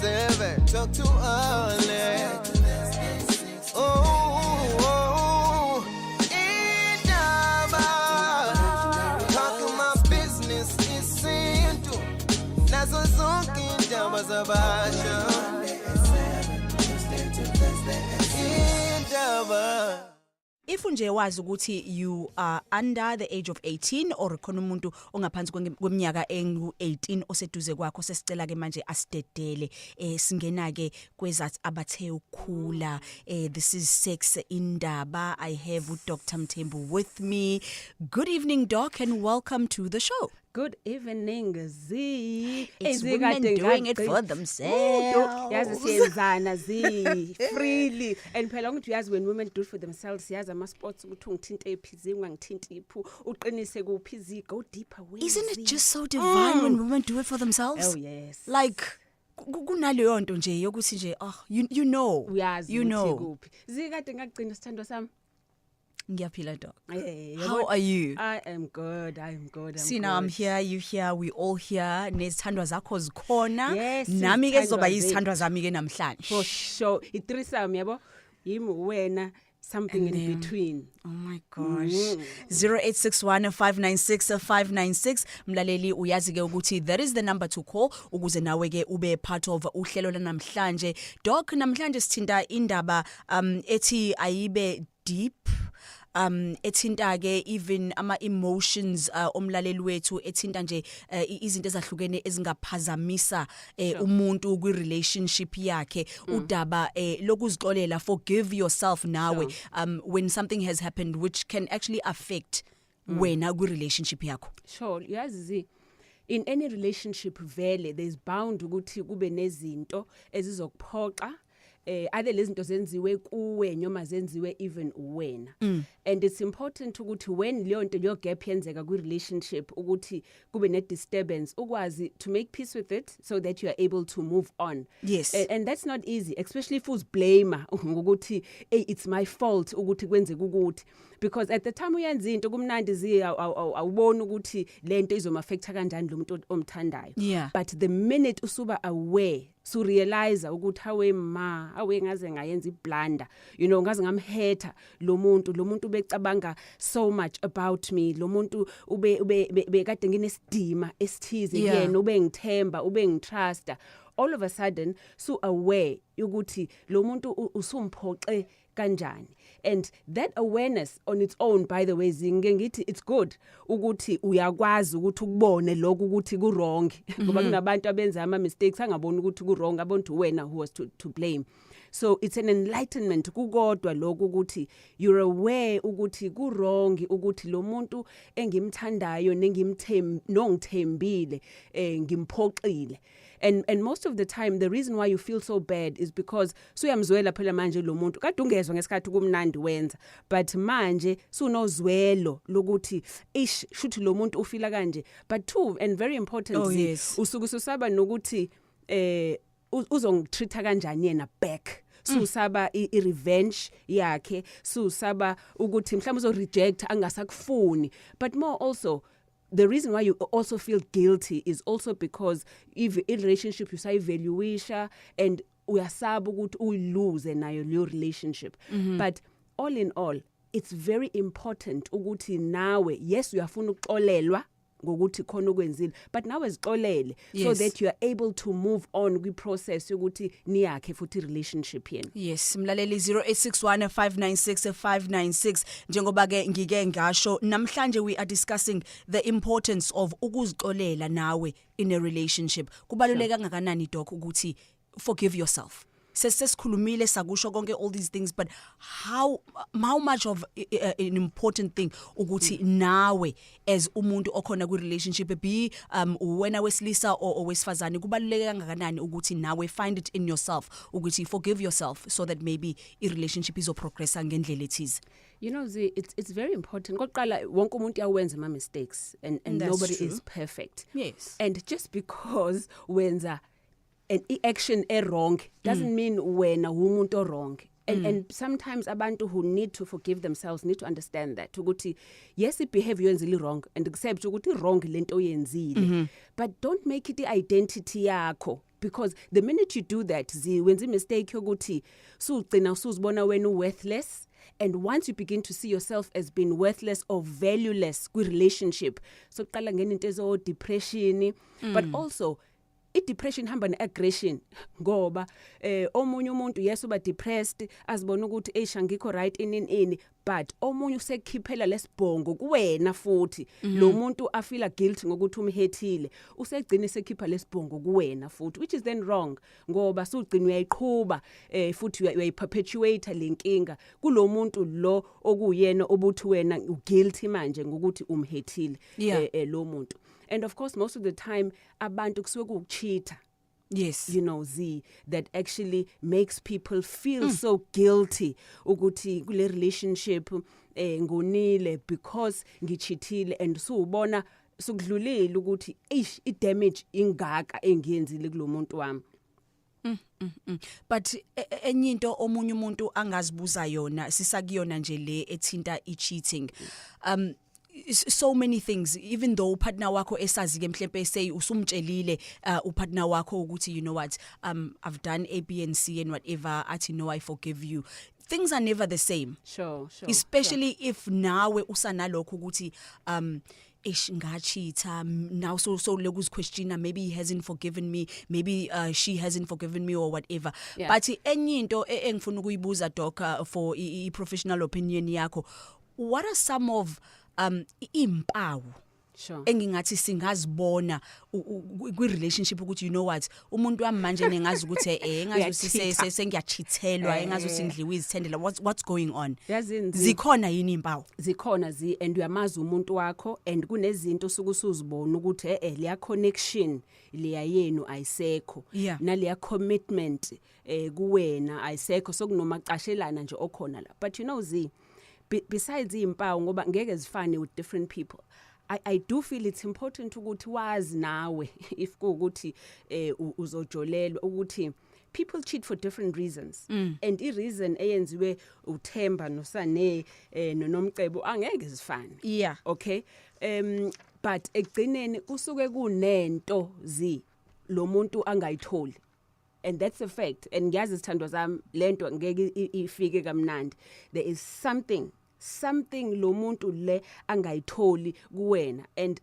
7, talk too early. Oh, Indaba, talking my business is into. Nazo zonke indaba zabasha. Indaba. If unje wazi ukuthi you are under the age of 18 or khona umuntu ongaphansi kweminyaka engu-18 oseduze kwakho sesicela ke manje asidedele singena ke kwezathi abathe ukukhula this is Sex Indaba. I have Dr. Mthembu with me. Good evening, Doc, and welcome to the show. Good evening, Z. It's women doing it for themselves. Yazi siyenzana Z freely. And phela ukuthi yazi when women do it for themselves, yazi ama sports ukuthi ngithinta ephizi ngangithinta iphu uqinise kuphi Z, go deeper way. Isn't it just so divine when women do it for themselves? Oh yes. Like kunaleyo nto nje yokuthi nje you know. Uyazi you know. Kuphi. Z kade ngagcina sithando sami. Ngiyaphila, Doc. Hey, how are you? I am good. See, now I'm here, you here, we all here. Nezithandwa zakho zikhona. Yes, nami ke zoba izithandwa zami ke namhlanje. For sure. Itrisam yabo. Yimi wena something And in between. Oh my gosh. 0861-596-596. Mlaleli uyazi ke ukuthi that is the number to call ukuze nawe ke ube part of uhlelo namhlanje. Doc, namhlanje sithinta indaba ethi ayibe deep. Ethinta ke even ama emotions omlaleli wethu ethinta nje izinto ezahlukene ezingaphazamisa umuntu kwi relationship yakhe udaba lokuzixolela forgive yourself nawe when something has happened which can actually affect wena kwi relationship yakho. Sure, yazi in any relationship vele there's bound ukuthi kube nezinto ezizokuphoqa ade lezinto zenziwe kuwe noma zenziwe even wena. And it's important ukuthi when leyo nto leyo gap yenzeka ku relationship ukuthi kube ne disturbance ukwazi to make peace with it so that you are able to move on. Yes. And that's not easy, especially if us blamer ngokuthi hey it's my fault ukuthi kwenzeka ukuthi, because at the time uyenza into kumnandi awubona ukuthi lento izomaffecta kanjani lo muntu omthandayo. Yeah. But the minute usuba aware so realize ukuthi awe ngaze ngayenza iblunder, you know, ngaze ngamhetha lo muntu becabanga so much about me, lo muntu ube kade nginesidima esithize yena, ube ngithemba, ube ngitrusta, all of a sudden so aware ukuthi lo muntu usumphoxe kanjani. And that awareness on its own, by the way, ngithi it's good ukuthi uyakwazi ukuthi ukubone lokho ukuthi ku wrong ngoba kunabantu abenza ama mistakes angaboni ukuthi ku wrong, abona ukuthi wena who was to blame. So it's an enlightenment kukodwa lokho ukuthi you're aware ukuthi ku wrong, ukuthi lo muntu engimthandayo nongithembile ngimphoxile. And most of the time the reason why you feel so bad is because suyamzwela phela manje lo muntu kade ungezwe ngesikhathi kumnandi wenza, but manje sunozwelo lokuthi ish shuthi lo muntu ufila kanje. But two, and very important, usuku susaba nokuthi uzongitreata kanjani yena back. Susaba i-revenge yakhe, susaba ukuthi mhlawumbe uzo-reject angasakufuni. But more also, the reason why you also feel guilty is also because if in relationship you say valuisha and uyasaba ukuthi uyilose nayo leyo relationship. But all in all, it's very important ukuthi nawe yes uyafuna ukuxolelwa ngokuthi khona okwenzile, but nawe zixolele so that you are able to move on kwi process yokuthi niyakhe futhi relationship yenu. Yes, mlaleli 0861-596-596. Njengoba ke ngike ngasho namhlanje we are discussing the importance of ukuzixolela nawe in a relationship. Kubaluleka kangakanani Doc ukuthi forgive yourself? Sesikhulumile sakusho konke all these things, but how much of an important thing ukuthi nawe as umuntu okhona ku relationship be wena wesilisa or wesifazane kubaluleke kangakanani ukuthi nawe find it in yourself ukuthi forgive yourself so that maybe I relationship izoprogressa ngendlela ethize. You know, it's very important. Koqala wonke umuntu uyawenza ama mistakes and nobody is perfect. Yes. And just because wenza an action wrong doesn't mean wena umuntu wrong. And sometimes abantu who need to forgive themselves need to understand that ukuthi yes behavior yenzile wrong and accept ukuthi wrong lento oyenzile, but don't make it the identity yakho because the minute you do that wenza mistake yokuthi sugcina usuzibona wena worthless. And once you begin to see yourself as being worthless or valueless kwi relationship, so qala ngene into ezo depression, but also i-depression hamba ne-aggression ngoba omunye umuntu yes uba depressed azibona ukuthi ngikho right in but omunye usekhiphela lesibhongo kuwena futhi lo muntu afila guilty ngokuthi umhethile usegcina esekhipha lesibhongo kuwena futhi, which is then wrong ngoba sugcina uyayiqhubha futhi uyayiperpetuate lenkinga kulo muntu lo okuyena obuthi wena uguilty manje ngokuthi umhethile lo muntu. And of course, most of the time, abantu kusuke kucheater. Yes. You know, that actually makes people feel so guilty ukuthi kule relationship ngonile because ngicheatile and subona sukudlulile ukuthi i-damage ingaka engiyenzile kulo muntu wami. But enye into omunye umuntu angazibuza yona sisakuyona nje le ethinta i-cheating. So many things, even though partner wakho esazi ke mhlembe say usumtshelile upartner wakho ukuthi you know what I've done A, B and C and whatever, athi no, I forgive you, things are never the same. Sure. Especially if nawe usanalokho ukuthi ngachitha now, so lokuziquestiona, maybe he hasn't forgiven me, maybe she hasn't forgiven me or whatever. But enye into engifuna ukuyibuza doc for i-professional opinion yakho, what are some of impawu engingathi singazibona kwi relationship ukuthi you know what umuntu wami manje nengazi ukuthi engazi sengiyachithelwa engazi singidliwe izithendela, what's going on? Zikhona yini impawu? Zikhona and uyamazi umuntu wakho and kunezinto sukusuzibona ukuthi leya connection leya yenu ayisekho naleya commitment kuwena ayisekho, sokunomacashelana nje okhona la. But you know besides impawu ngoba ngeke zifane with different people, I do feel it's important ukuthi wazi nawe if kuukuthi uzojolelwa ukuthi people cheat for different reasons and I reason eyenziwe uThemba noSane noNomcebo angeke zifane. Okay, but egcineni kusuke kunento lo muntu angayitholi. And that's a fact. And ngiyazi isithando zami lento ngeke ifike kamnandi. There is something lo muntu le angayitholi kuwena. And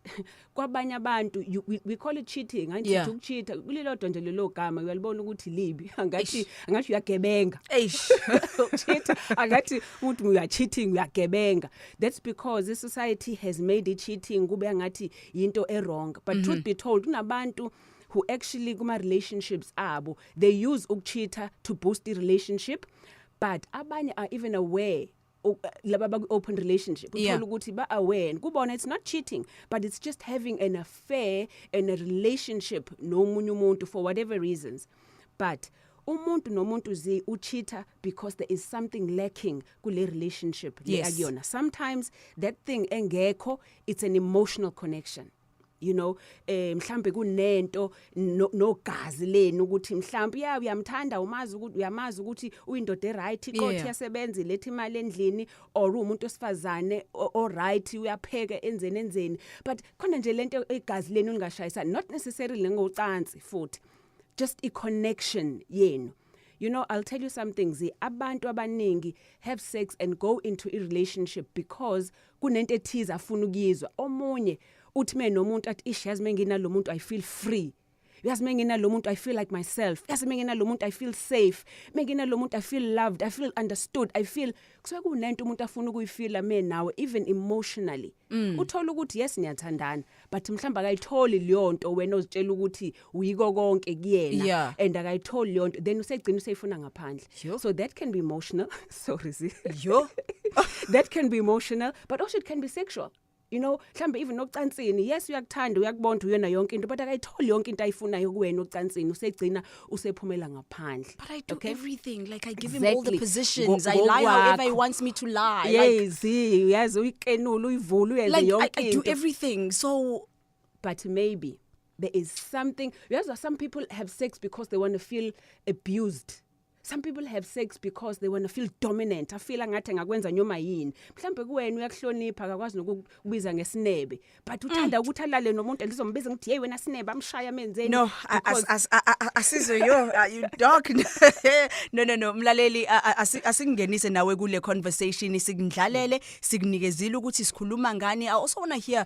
kwabanye abantu we call it cheating. Angithi ukucheata kulelodwa nje lelo gama uyalibona ukuthi libi. Angathi uyagebenga. Cheat angathi umuntu uya cheating uyagebenga. That's because the society has made it cheating kube ngathi into wrong. But truth be told kunabantu who actually kuma relationships abo, they use ukucheata to boost the relationship, but abanye are even aware laba open relationship uthola ukuthi ba aware kubona it's not cheating but it's just having an affair and a relationship nomunye umuntu for whatever reasons. But umuntu nomuntu ucheata because there is something lacking kule relationship le akuyona. Sometimes that thing engekho, it's an emotional connection. You know, mhlambe kunento nogazi lenu ukuthi mhlambe uyamthanda uyamazi ukuthi uyindoda right ikhothi yasebenza lethi imali endlini or umuntu osifazane o right uyapheka enzeni, but khona nje lento igazi lenu lingashayisa, not necessarily ngocansi futhi, just a connection yenu. You know, I'll tell you something, abantu abaningi have sex and go into a relationship because kunento ethiza afuna ukuyizwa. Omunye uthi mina nomuntu athi yazi mengina lo muntu I feel free, yazi mengina lo muntu I feel like myself, yazi mengina lo muntu I feel safe, mengina lo muntu I feel loved, I feel understood, I feel kusuke kunento umuntu afuna ukuyifila mina nawe even emotionally. Uthola ukuthi yes niyathandana but mhlamba akayitholi leyo nto wena ozitshela ukuthi uyiko konke kuyena and akayitholi leyo nto, then usegcina useyifuna ngaphandle. So that can be emotional. Sorry that can be emotional, but also it can be sexual. You know, mhlambe even nocansini, yes uyakuthanda uyakubonda uyena yonke into but akayitholi yonke into ayifunayo kuwena ocansini, usegcina usephumela ngaphandle. But I do everything, like I give him all the positions, I lie however he wants me to lie. Yes, yazi uyikenula uyivula uyenze yonke into. I do everything. So but maybe there is something, yes, some people have sex because they want to feel abused. Some people have sex because they want to feel dominant. I feel ngathi ngakwenza nyoma yini. Mhlambe kuwena uyakuhlonipha akakwazi nokubiza ngesinebe. But uthanda ukuthi alale nomuntu elizombiza ngithi hey wena sinebe amshaya menzeni. No, asizwe yo you dog. No mlaleli asingenise nawe kule conversation sikudlalele sikunikezile ukuthi sikhuluma ngani. I also want to hear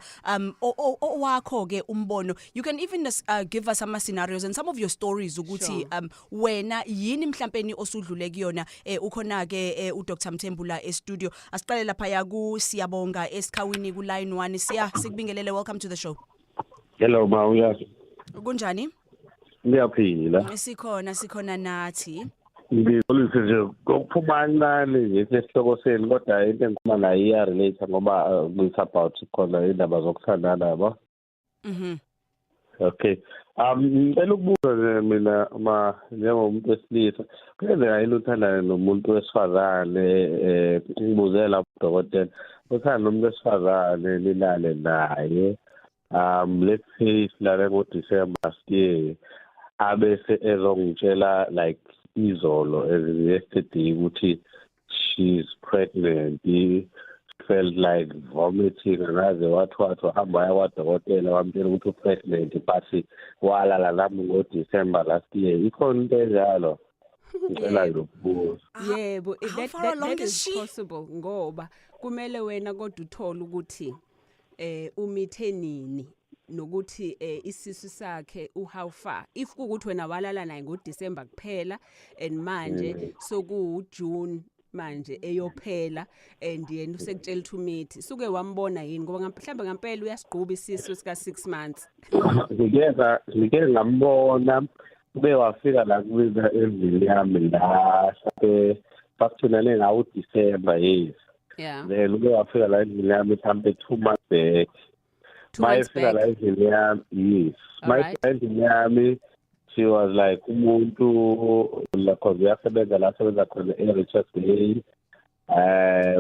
owakho ke umbono. You can even give us some scenarios and some of your stories ukuthi wena yini mhlawumbe osudlule kuyona ukhona ke uDr Mthembula e-studio. Asiqale lapha ya ku Siyabonga esikhawini ku line 1. Sikubingelele, welcome to the show. Hello ma, uyazi. Kunjani? Ngiyaphila. Sikhona nathi. Ngizolise nje kokuphumana ngesihloko seni kodwa into engikhuluma nayo iya relate ngoba it's about khona indaba zokuthandana yabo. Okay. Ngicela ukubuza mina njengomuntu wesilisa kwenzeka yini uthandana nomuntu wesifazane ngibuzela udokotela uthanda nomuntu wesifazane nilale naye let's say silale ngoDecember last year abese ezongitshela like izolo yesterday ukuthi she's pregnant. Felt like vomiting ngaze wathi hamba yawadokotela wamtshela ukuthi upregnant but walala nami ngoDecember last year. Ikhona into enjalo. Ngicela ukubuza. Yebo, that is possible ngoba kumele wena kodwa uthola ukuthi umithe nini nokuthi isisu sakhe how far. If ukuthi wena walala naye ngoDecember kuphela and manje soku June manje eyophela and yena usekutshela to meet suke wambona yini ngoba mhlambe ngempela uyasigquba isisu sika 6 months. Ngike ngambona ube wafika la kubiza endlini yami la sakuthunane ngawo December yes. Yeah. Then ube wafika la endlini yami mhlambe 2 months back. Mayefika la endlini yami yes. Mayefika endlini yami she was like umuntu la cause yasebenza la sebenza khona e-Richards Bay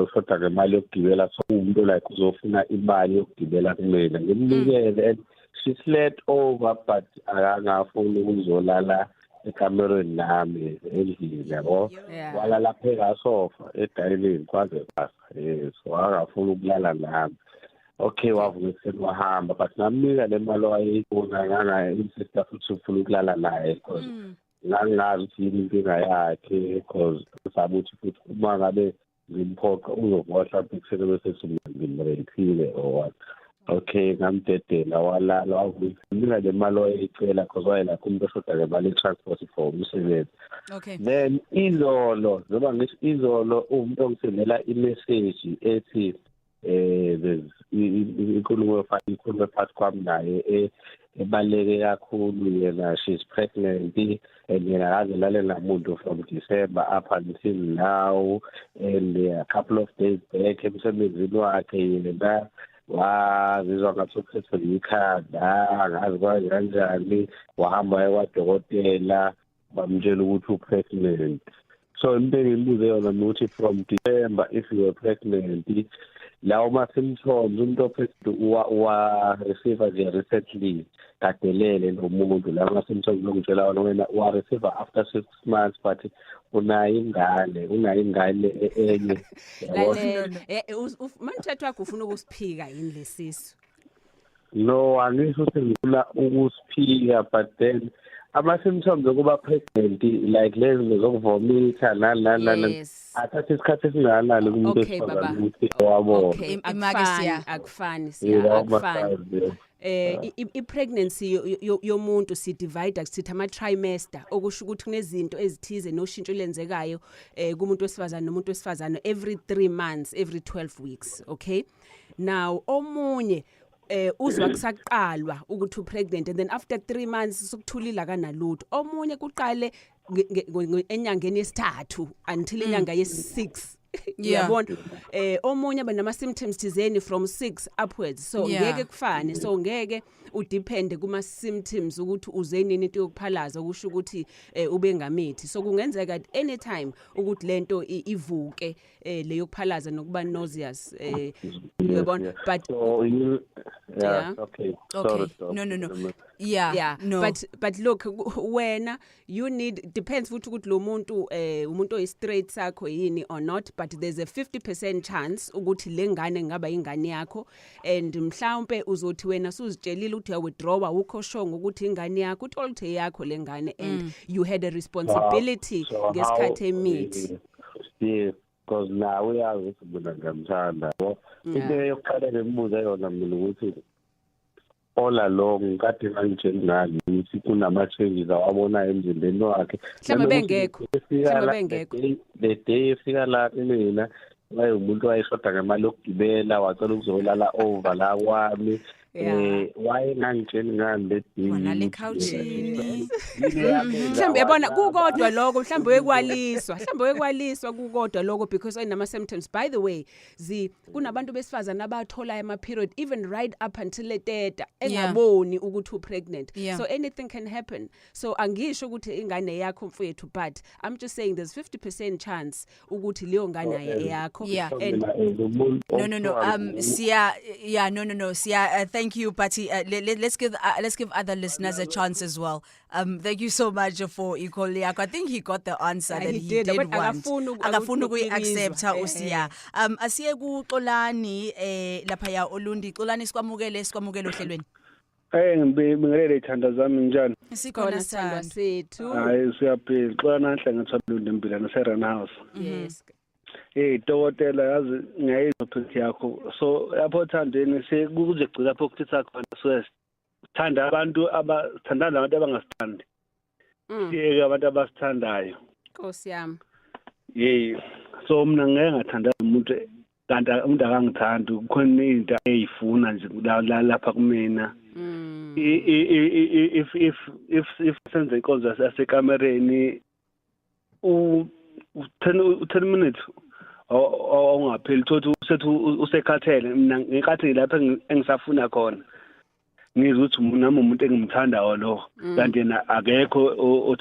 ushoda ngemali yokugibela so umuntu like uzofuna imali yokugibela kumina ngimnikele and she slept over but akangafuni ukuzolala ekamereni nami endlini yabo walala pheka sofa edayilini kwaze basa yes akafuni ukulala nami. Okay, wavuka wahamba but ngamnika le mali wayifuna nganga insista futhi ufuna ukulala naye because ngangazi ukuthi inkinga yakhe because sabuthi futhi uma ngabe ngimphoqa uzokwahla picture bese simngimrephile or what. Okay, ngamdedela walala wavuka le mali wayicela because wayela kumuntu oshoda ngemali transport for umsebenzi. Okay. Then izolo ngoba ngisho izolo umuntu ongisendela imessage ethi there's ikhulumo phakathi kwami naye ebaleke kakhulu yena she's pregnant and yena akaze lale namuntu from December up until now and a couple of days back emsebenzini wakhe yena wazizwa ngathi uphethwe yikhanda angazi kanjani wahamba ewadokotela bamtshela ukuthi upregnant. So into engibuze yona ukuthi from December if you were pregnant lawo ma-symptoms umuntu ophethe wa-receiver nje recently kadelele nomuntu lawo ma-symptoms lokutshela wena wa-receiver after 6 months but unayo ingane enye. Manthetho wakho ufuna ukusiphika yini lesisu? No, angisho ukuthi ngifuna ukusiphika but then ama-symptoms okuba pregnant like lezo zokuvomitha nani athatha isikhathi esingakanani kumuntu esifazane ukuthi wabona. Okay, akufani. I-pregnancy yomuntu si divide sithi ama trimester okusho ukuthi kunezinto ezithize noshintsho lenzekayo kumuntu wesifazane nomuntu wesifazane every 3 months every 12 weeks. Okay, now omunye uzwa kusaqalwa ukuthi upregnant and then after 3 months sokuthulila kanalutho. Omunye kuqale enyangeni yesithathu until inyanga yesi6. Yabona omunye banama symptoms thizeni from 6 upwards so ngeke kufane so ngeke udepende kuma symptoms ukuthi uzenini into yokuphalaza ukusho ukuthi ube ngamithi so kungenzeka at any time ukuthi lento ivuke leyo kuphalaza nokuba nauseous yabona but Yeah, okay. Sorry, Doc. No. Yeah. No. But look, wena you need depends futhi ukuthi lo muntu umuntu oyi straight sakho yini or not, but there's a 50% chance ukuthi lengane ngaba ingane yakho, and mhlawumbe uzothi wena suzitshelile ukuthi uyawithdrawa ukho shongo ukuthi ingane yakho uthola ukuthi yakho lengane, and you had a responsibility ngesikhathi emit. Yeah, because now we are ukuthi mina ngamthanda. Into yokuqala ngibuza yona mina ukuthi all along kade ngangitshela ngani ukuthi kunama changes awabona emzimbeni wakhe. Mhlawumbe bengekho. The day efika la mina umuntu wayeshoda ngemali yokugibela wacela ukuzolala over la kwami. Wayengangitshela ngani lethi wona le couchini. Mhlawumbe yabona kukodwa lokho, mhlawumbe wekwaliswa kukodwa lokho, because ayinama symptoms. By the way, kunabantu besifazana abathola ama period even right up until leteta engaboni ukuthi pregnant. So anything can happen. So angisho ukuthi ingane yakho mfowethu, but I'm just saying there's 50% chance ukuthi leyo ngane yakho. No. Thank you, Patty. Let's give other listeners a chance as well. Thank you so much for equally. I think he got the answer that he did want. Akafuna ukuyiaccepta usiya. Asiye ku Xolani lapha ya Olundi. Xolani sikwamukele ohlelweni. Ngibingelele ithanda zami njani? Sikhona sandwa sethu. Hayi siyaphila. Xolani nahle ngithabile impilo naseRun House. Yes. Dokotela yazi ngiyayizwa phethi yakho. So lapho Othandweni sekuze gcina lapho kuthitha khona so thanda abantu abathanda nabantu abangasithandi. Siyeke abantu abasithandayo. Nkosi yami. So mina ngeke ngathanda umuntu kanti umuntu akangithanda kukhona into eyifuna nje lapha kumina. If senze inkonzo yasekamereni 10 minutes awungapheli thothi usethu usekhathele mina ngikhathele lapha engisafuna khona ngizwe ukuthi nami umuntu engimthandayo lo kanti yena akekho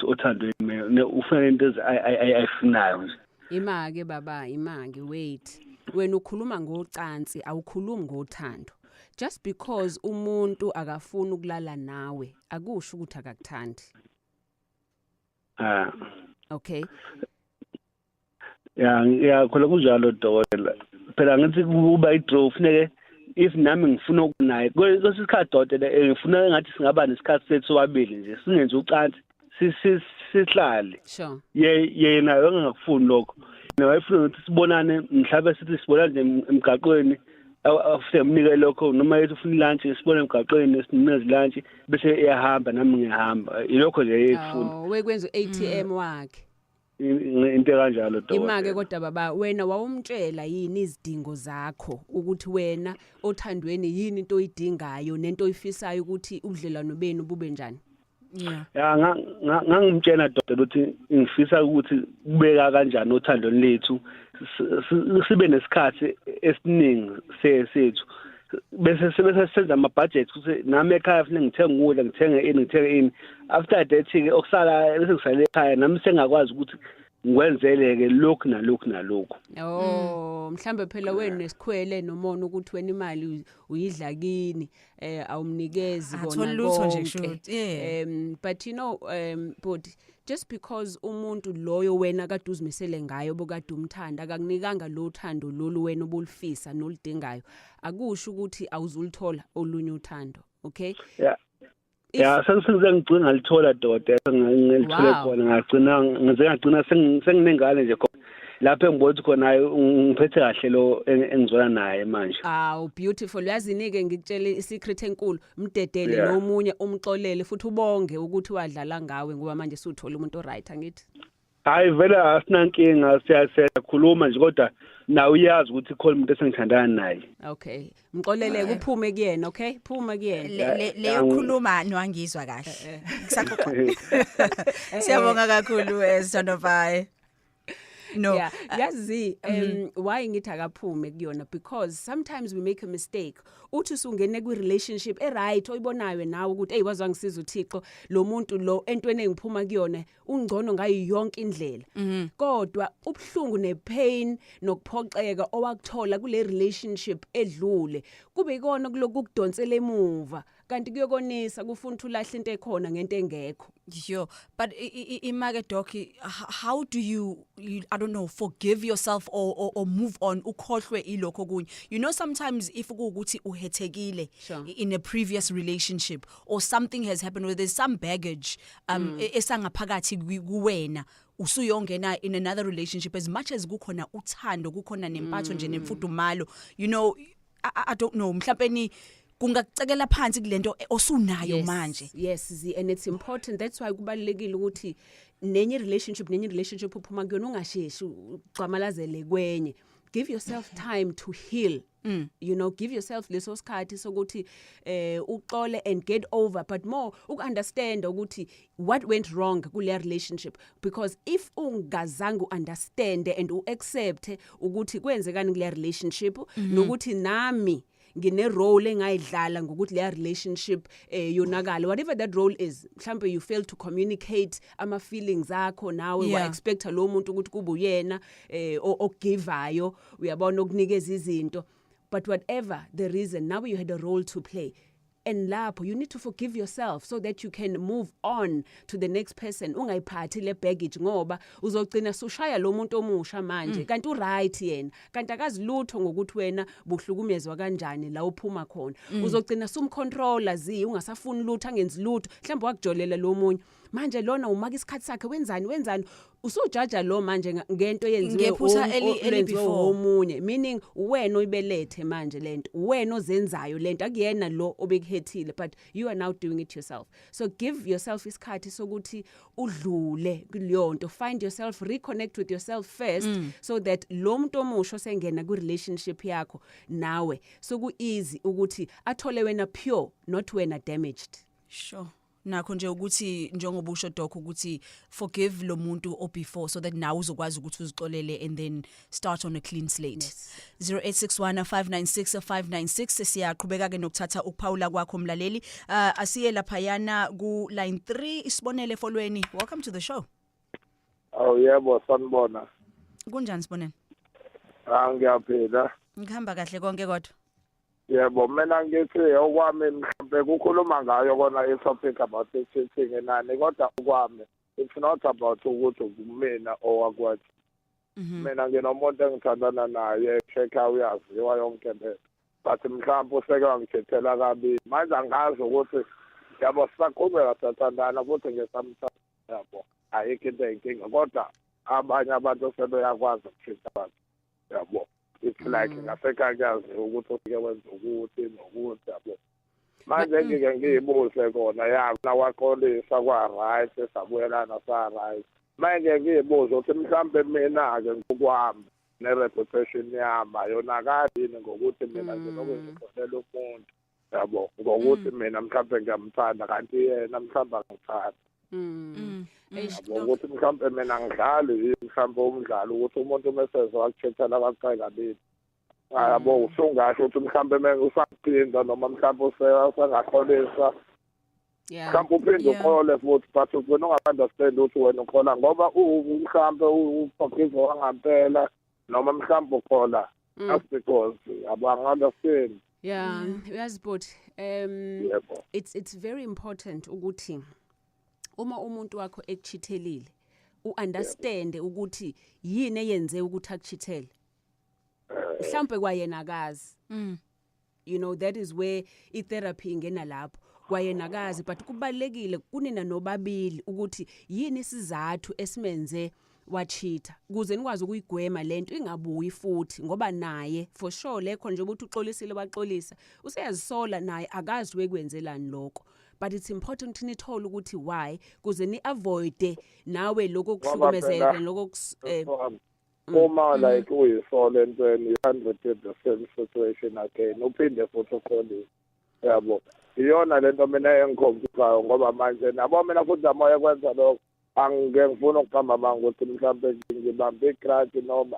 Othandweni ufuna into ayifunayo nje. Imake baba, wait, wena ukhuluma ngocansi awukhulumi ngothando. Just because umuntu akafuna ukulala nawe akusho ukuthi akakuthandi. Okay. Khona kunjalo dokotela. Phela ngithi kuba idraw ufuneke if nami ngifuna ukunaye. Kwesikhathi dokotela ngifuna ngathi singaba nesikhathi sethu wabili nje singenze ucansi sihlale. Sure. Yena ngakufuni lokho. Nawayifuna ukuthi sibonane mhlawumbe sithi sibonane emgaqweni afike mnike lokho noma yethi ufuna lunch sibone emgaqweni sinimeze lunch bese eyahamba nami ngihamba. Ilokho nje eyifuna. Wekwenza ATM wakhe. Into kanjalo dokotela. Imake kodwa baba wena wawumtshela yini izidingo zakho ukuthi wena Othandweni yini into oyidingayo nento oyifisayo ukuthi ubudlelwano benu bube njani? Ngangimtshela dokotela ukuthi ngifisa ukuthi kubeka kanjani Othandweni lethu sibe nesikhathi esiningi sethu bese senza ama budget ukuthi nami ekhaya kufanele ngithenga ukudla ngithenge ini after that ke okusala bese ngisale ekhaya nami sengakwazi ukuthi ngikwenzeleke lokhu nalokhu. Mhlambe phela wena nesikhwele nomona ukuthi wena imali uyidla kini awumnikezi bona konke. But you know but just because umuntu loyo wena kade uzimisele ngayo bokade umthanda akakunikanga lo thando lolu wena obulifisa nolidingayo akusho ukuthi awuzulithola olunye uthando. Okay? Sengize ngigcina ngalithola dokotela ngilithole khona ngagcina senginengane nje khona lapho engibona ukuthi khona ngiphethe kahle lo engizwana naye manje. Beautiful. Yazinike ngikutshela isecret enkulu mdedele nomunye umxolele futhi ubonge ukuthi wadlala ngawe ngoba manje usuthola umuntu oright angithi. Hayi vele asinankinga siyakhuluma nje kodwa na uyazi ukuthi khona umuntu esengithandana naye. Okay. Mxolele kuphume kuyena, okay? Phuma kuyena. Le ukhuluma nwangizwa kahle. Siyabonga kakhulu Sithandwa. No. Yeah, yazi why ngithi akaphume kuyona, because sometimes we make a mistake. Uthi usungene kwi relationship right oyibonayo nawe ukuthi hey wazwa ngisiza uThixo lo muntu lo entweni engiphuma kuyona ungcono ngayo yonke indlela. Kodwa ubhlungu nepain nokuphoxeka owakuthola kule relationship edlule kube ikona kuloku kudonsela emuva kanti kuyokonisa kufuna ulahle into ekhona ngento engekho. Yo, but imake doc, how do you I don't know, forgive yourself or move on ukhohlwe ilokho kunye? You know, sometimes if ukuthi uhethekile in a previous relationship or something has happened where there's some baggage esangaphakathi kuwena usuyongena in another relationship, as much as kukhona uthando kukhona nempatho nje nemfudumalo, you know, I don't know, mhlawumbe ni kungakucekela phansi kulento osunayo manje. Yes, and it's important. That's why kubalekile ukuthi nenye relationship uphuma kuyona ungasheshi uqhamalazele kwenye. Give yourself time to heal. You know, give yourself leso sikhathi sokuthi uxole and get over, but more understand ukuthi what went wrong kule relationship, because if ungazange understand and accept ukuthi kwenzekani kule relationship nokuthi nami ngine role engayidlala ngokuthi le relationship yonakala, whatever that role is, mhlambe you fail to communicate ama feelings akho nawe wa expect lo muntu ukuthi kube uyena ogivayo uyabona okunikeza izinto, but whatever the reason, now you had a role to play. And lapho you need to forgive yourself so that you can move on to the next person. Ungayiphathi le baggage ngoba uzogcina sushaya lo muntu omusha manje kanti u right yena kanti akazi lutho ngokuthi wena buhlukumezwa kanjani la uphuma khona. Uzogcina sumcontroller ungasafuni lutho angenzi lutho, mhlawumbe wakujolela lo munye manje lona umaka isikhathi sakhe wenzani usujaja lo manje ngento yenziwe ngephusa eli before omunye, meaning wena oyibelethe manje lento wena ozenzayo lento akuyena lo obekuhethile, but you are now doing it yourself. So give yourself isikhathi sokuthi udlule kuleyonto, find yourself, reconnect with yourself first so that lo muntu omusha osengena ku relationship yakho nawe so ku easy ukuthi athole wena pure, not wena damaged. Sure. Nakho nje ukuthi njengoba usho doc ukuthi forgive lo muntu o before so that now uzokwazi ukuthi uzixolele and then start on a clean slate. 0861596596 siyaqhubeka ke nokuthatha ukuphawula kwakho mlaleli. Asiye lapha yana ku line 3 isibonele folweni. Welcome to the show. Oh yebo sanibona. Kunjani sibonele? Ngiyaphila. Ngihamba kahle konke kodwa. Yebo mina ngithi okwami mhlambe kukhuluma ngayo kona i-topic about cheating enani, kodwa okwami it's not about ukuthi kumina owakwathi. Mina nginomuntu engithandana naye check-a uyaziwa yonke le, but mhlawumbe useke wangithethela kabi manje angazi ukuthi yabo sisaqhubeka sathandana futhi ngesamthanda yabo ayikho into enkinga, kodwa abanye abantu sebeyakwazi ukushisa abantu yabo. It's like ngasekhakazi ukuthi ufike wenza ukuthi nokuthi yabo. Manje ngike ngiyibuze kona yana waqolisa kwa right esabuyelana sa right. Manje ngiyibuze ukuthi mhlambe mina ke ngokwami ne-reputation yami ayonakali ngokuthi mina nginokuzikhosela umuntu yabo ngokuthi mina mhlambe ngiyamthanda kanti yena mhlambe angithanda. Ukuthi mhlambe mina ngidlali mhlambe umdlalo ukuthi umuntu meseze wakuthethela abaqhayi kabili yabo usungasho ukuthi mhlambe usaphinda noma mhlambe usangaqolisa mhlambe uphinde uqole futhi but ugcina unga-understand ukuthi wena uqola ngoba mhlambe uforgive wangampela noma mhlambe uqola just because yabo angi-understand. Yeah, yes, but it's very important ukuthi uma umuntu wakho ekuchithelile uunderstand ukuthi yini eyenze ukuthi akuchithele, mhlambe kwayena akazi. You know, that is where i-therapy ingena lapho kwayena akazi, but kubalekile kunina nobabili ukuthi yini isizathu esimenze wachitha kuze nikwazi ukuyigwema lento ingabuyi futhi, ngoba naye for sure lekho nje ukuthi uxolisile waxolisa useyazisola naye akazi wekwenzelani lokho. But it's important to nithole ukuthi why kuze ni avoid nawe lokho kuhlukumezeka lokho uma like uyisola entweni you can't repeat the same situation again uphinde futhi uqolise yabo. Iyona lento mina engikhombisa ngoba manje nabo mina futhi amoya kwenza lokho angeke ngifuna ukuqamba manje ukuthi mhlambe ngibambe igradi noma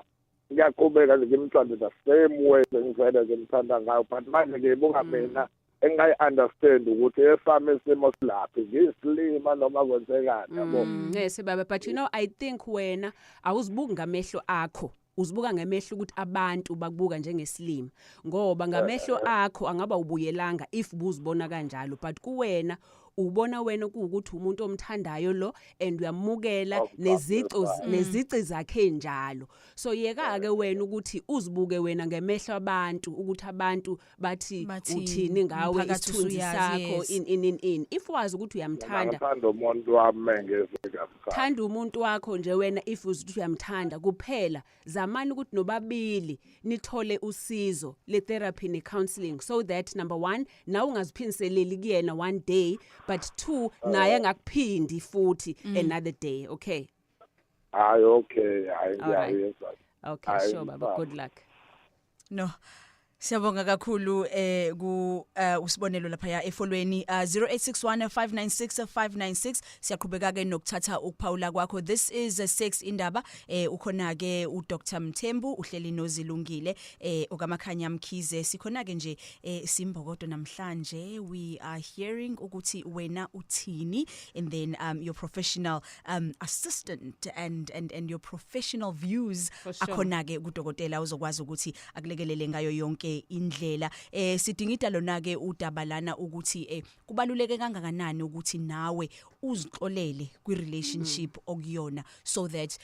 ngiyaqhubeka nje ngimthande the same way ngivele ngimthanda ngayo but manje ngibuka mina engayi-understand ukuthi esami isimo silaphi ngiyisilima noma kwenzekani yabo. Yes baba, but you know I think wena awuzibuki ngamehlo akho, uzibuka ngamehlo ukuthi abantu bakubuka njengesilima, ngoba ngamehlo akho angaba ubuyelanga if buzibona kanjalo, but kuwena ubona wena ukuthi umuntu omthandayo lo and uyamukela nezici zakhe njalo. So yeka ke wena ukuthi uzibuke wena ngemehlo abantu ukuthi abantu bathi uthini ngawe isithunzi sakho in if wazi ukuthi uyamthanda, ngithanda umuntu wami ngezwe thanda umuntu wakho nje wena if uthi uyamthanda kuphela, zamani ukuthi nobabili nithole usizo le therapy ne counseling so that number 1 nawe ungaziphindiseleli kuyena one day, but 2 naye ngakuphindi futhi another day. Okay, okay, ngiyayizwa. Okay, sure baba, good luck. No, siyabonga kakhulu ku usibonelo lapha ya efolweni 0861596596. Siyaqhubeka ke nokuthatha ukuphawula kwakho. This is a sex indaba. Ukhona ke uDr Mthembu, uhleli noZilungile, okamakhanya Mkhize. Sikhona ke nje simbokodo namhlanje. We are hearing ukuthi wena uthini, and then your professional assistant and your professional views akhona ke kudokotela uzokwazi ukuthi akulekelele ngayo yonke indlela. Sidingida lona ke udaba lana ukuthi kubaluleke kangakanani ukuthi nawe uzixolele kwi relationship okuyona, so that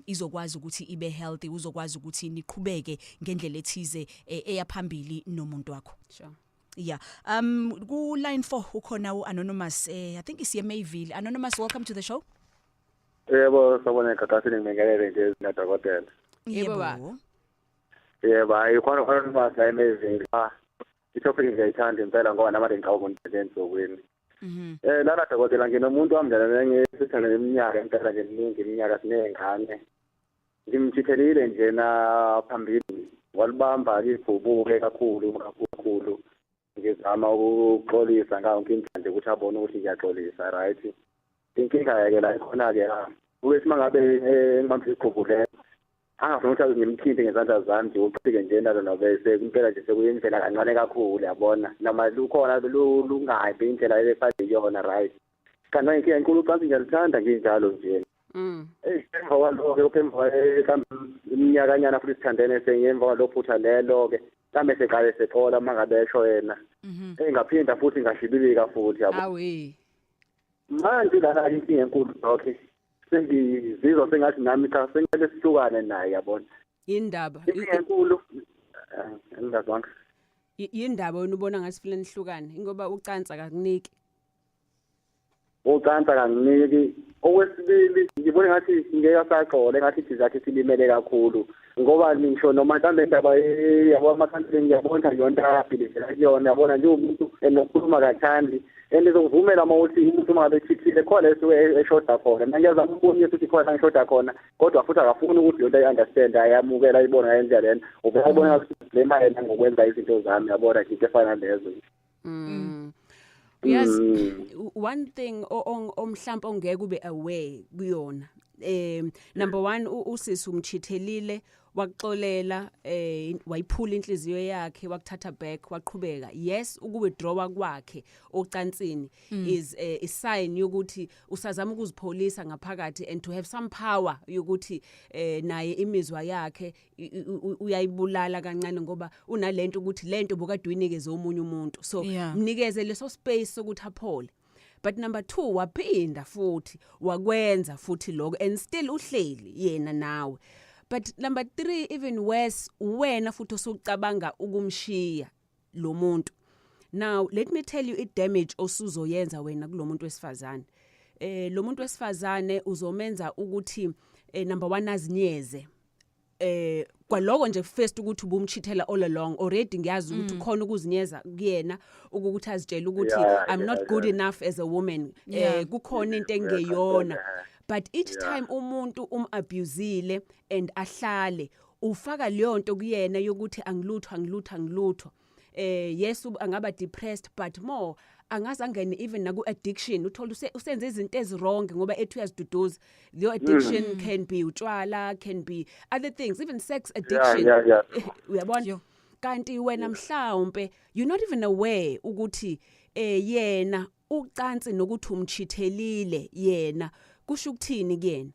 izokwazi ukuthi ibe healthy, uzokwazi ukuthi niqhubeke ngendlela ethize eyaphambili nomuntu wakho. Sure. Yeah. Ku line 4 ukhona uAnonymous, I think is Mayville. Anonymous, welcome to the show. Yebo, sabona kakasini ngimekelele nje nadokotela. Yebo. Yebo, ikhona Anonymous la Mayville. Itopic ngiyayithanda impela ngoba namanje ngikawukontenze ensukwini. Lana dokotela nginomuntu wamdala ngesithana neminyaka impela nje miningi iminyaka sinengane. Ngimthithelile nje na phambili. Walibamba ibhubuke kakhulu. Ngizama ukuxolisa ngawo inkinga nje ukuthi abone ukuthi ngiyaxolisa, right? Inkinga yake la ikhona ke ukuthi mangabe ngibambe iqhubule angafuna ukuthi ngimthinte ngezandla zami nje uqhubeke nje nalo nobese impela nje sekuyindlela kancane kakhulu yabona, noma lukhona lungabi indlela efanele yona, right? Kanti inkinga enkulu phansi ngiyalithanda nginjalo nje. Emva kwalokho mhlawumbe iminyakanyana futhi sithandene sengemva kwalokho phutha lelo ke mhlawumbe seqale sethola mangabe esho yena engaphinda futhi ngashibilika futhi yabo. Awe Manje lana inkinga enkulu okay, sengizizwa sengathi nami sengele sihlukane naye yabona. Indaba Inkinga enkulu ngiyazwanga. Indaba wena ubona ngathi sifile nihlukane ngoba ucansa kakuniki. Ucansa kanginiki. Okwesibili ngibona ngathi ngeke saxole ngathi sizakhe silimele kakhulu ngoba ngisho noma mhlambe indaba yabo amakhansela ngiyabona yonke aphilizela kuyona, yabona nje umuntu enokhuluma kathandi endizovumela mawuthi umuntu mangabe ethithile khona eshoda khona, ngiyaza ukubona ukuthi khona eshoda khona, kodwa futhi akafuni ukuthi yonke i-understand ayamukela ayibona ngendlela lena ubona ukuthi lema yena ngokwenza izinto zami, yabona into efana lezo. Yes, one thing omhlawumbe ongeke ube aware kuyona, number 1 usisi umchithelile wakuxolela, wayiphula inhliziyo yakhe, wakuthatha back, waqhubeka. Yes, ukuwithdraw kwakhe ocansini is a sign yokuthi usazama ukuzipholisa ngaphakathi and to have some power yokuthi naye imizwa yakhe uyayibulala kancane ngoba unalento ukuthi lento bokade uyinikeze omunye umuntu, so mnikeze leso space sokuthi aphole. But number 2 waphinda futhi wakwenza futhi lokho and still uhleli yena nawe. But number 3 even worse, wena futhi osucabanga ukumshiya lo muntu. Now let me tell you it damage osuzoyenza wena kulomuntu wesifazane. Lo muntu wesifazane uzomenza ukuthi number 1 azinyeze. Kwaloko nje first ukuthi ubumchithela all along already ngiyazi ukuthi khona ukuzinyeza kuyena ukuthi azitshela ukuthi I'm not good enough as a woman, kukhona into engeyona. But each time umuntu abusile and ahlale ufaka leyo nto kuyena yokuthi angilutho yes angaba depressed but more angazangene even naku addiction uthola usenze izinto ezirong ngoba ethu yaziduduza the addiction can be utshwala can be other things even sex addiction uyabona kanti wena mhlawumbe you're not even aware ukuthi yena ucansi nokuthi umchithelile yena kusho ukuthini kuyena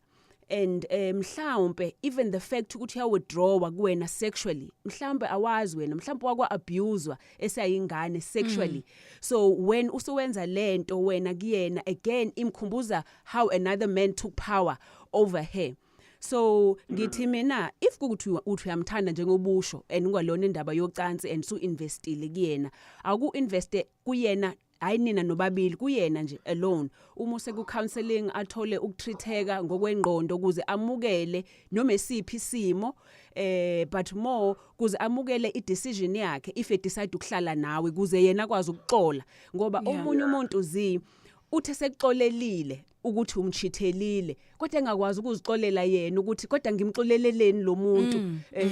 and mhlawumbe even the fact ukuthi ya withdraw kuwena sexually mhlawumbe awazi wena mhlawumbe wakwa abusewa esayingane sexually so when usuwenza lento wena kuyena again imkhumbuza how another man took power over her so ngithi mina if kuthi uyamthanda njengobusho and ungalona indaba yocansi and so investile kuyena aku investe kuyena ayinina nobabili kuyena nje alone uma useku counseling athole ukutreateka ngokwengqondo ukuze amukele noma esiphi isimo but more kuze amukele i-decision yakhe if e decide ukuhlala nawe kuze yena akwazi ukuxola ngoba omunye umuntu uthe sekuxolelile ukuthi umchithelile kodwa engakwazi ukuzixolela yena ukuthi kodwa ngimxoleleleni lo muntu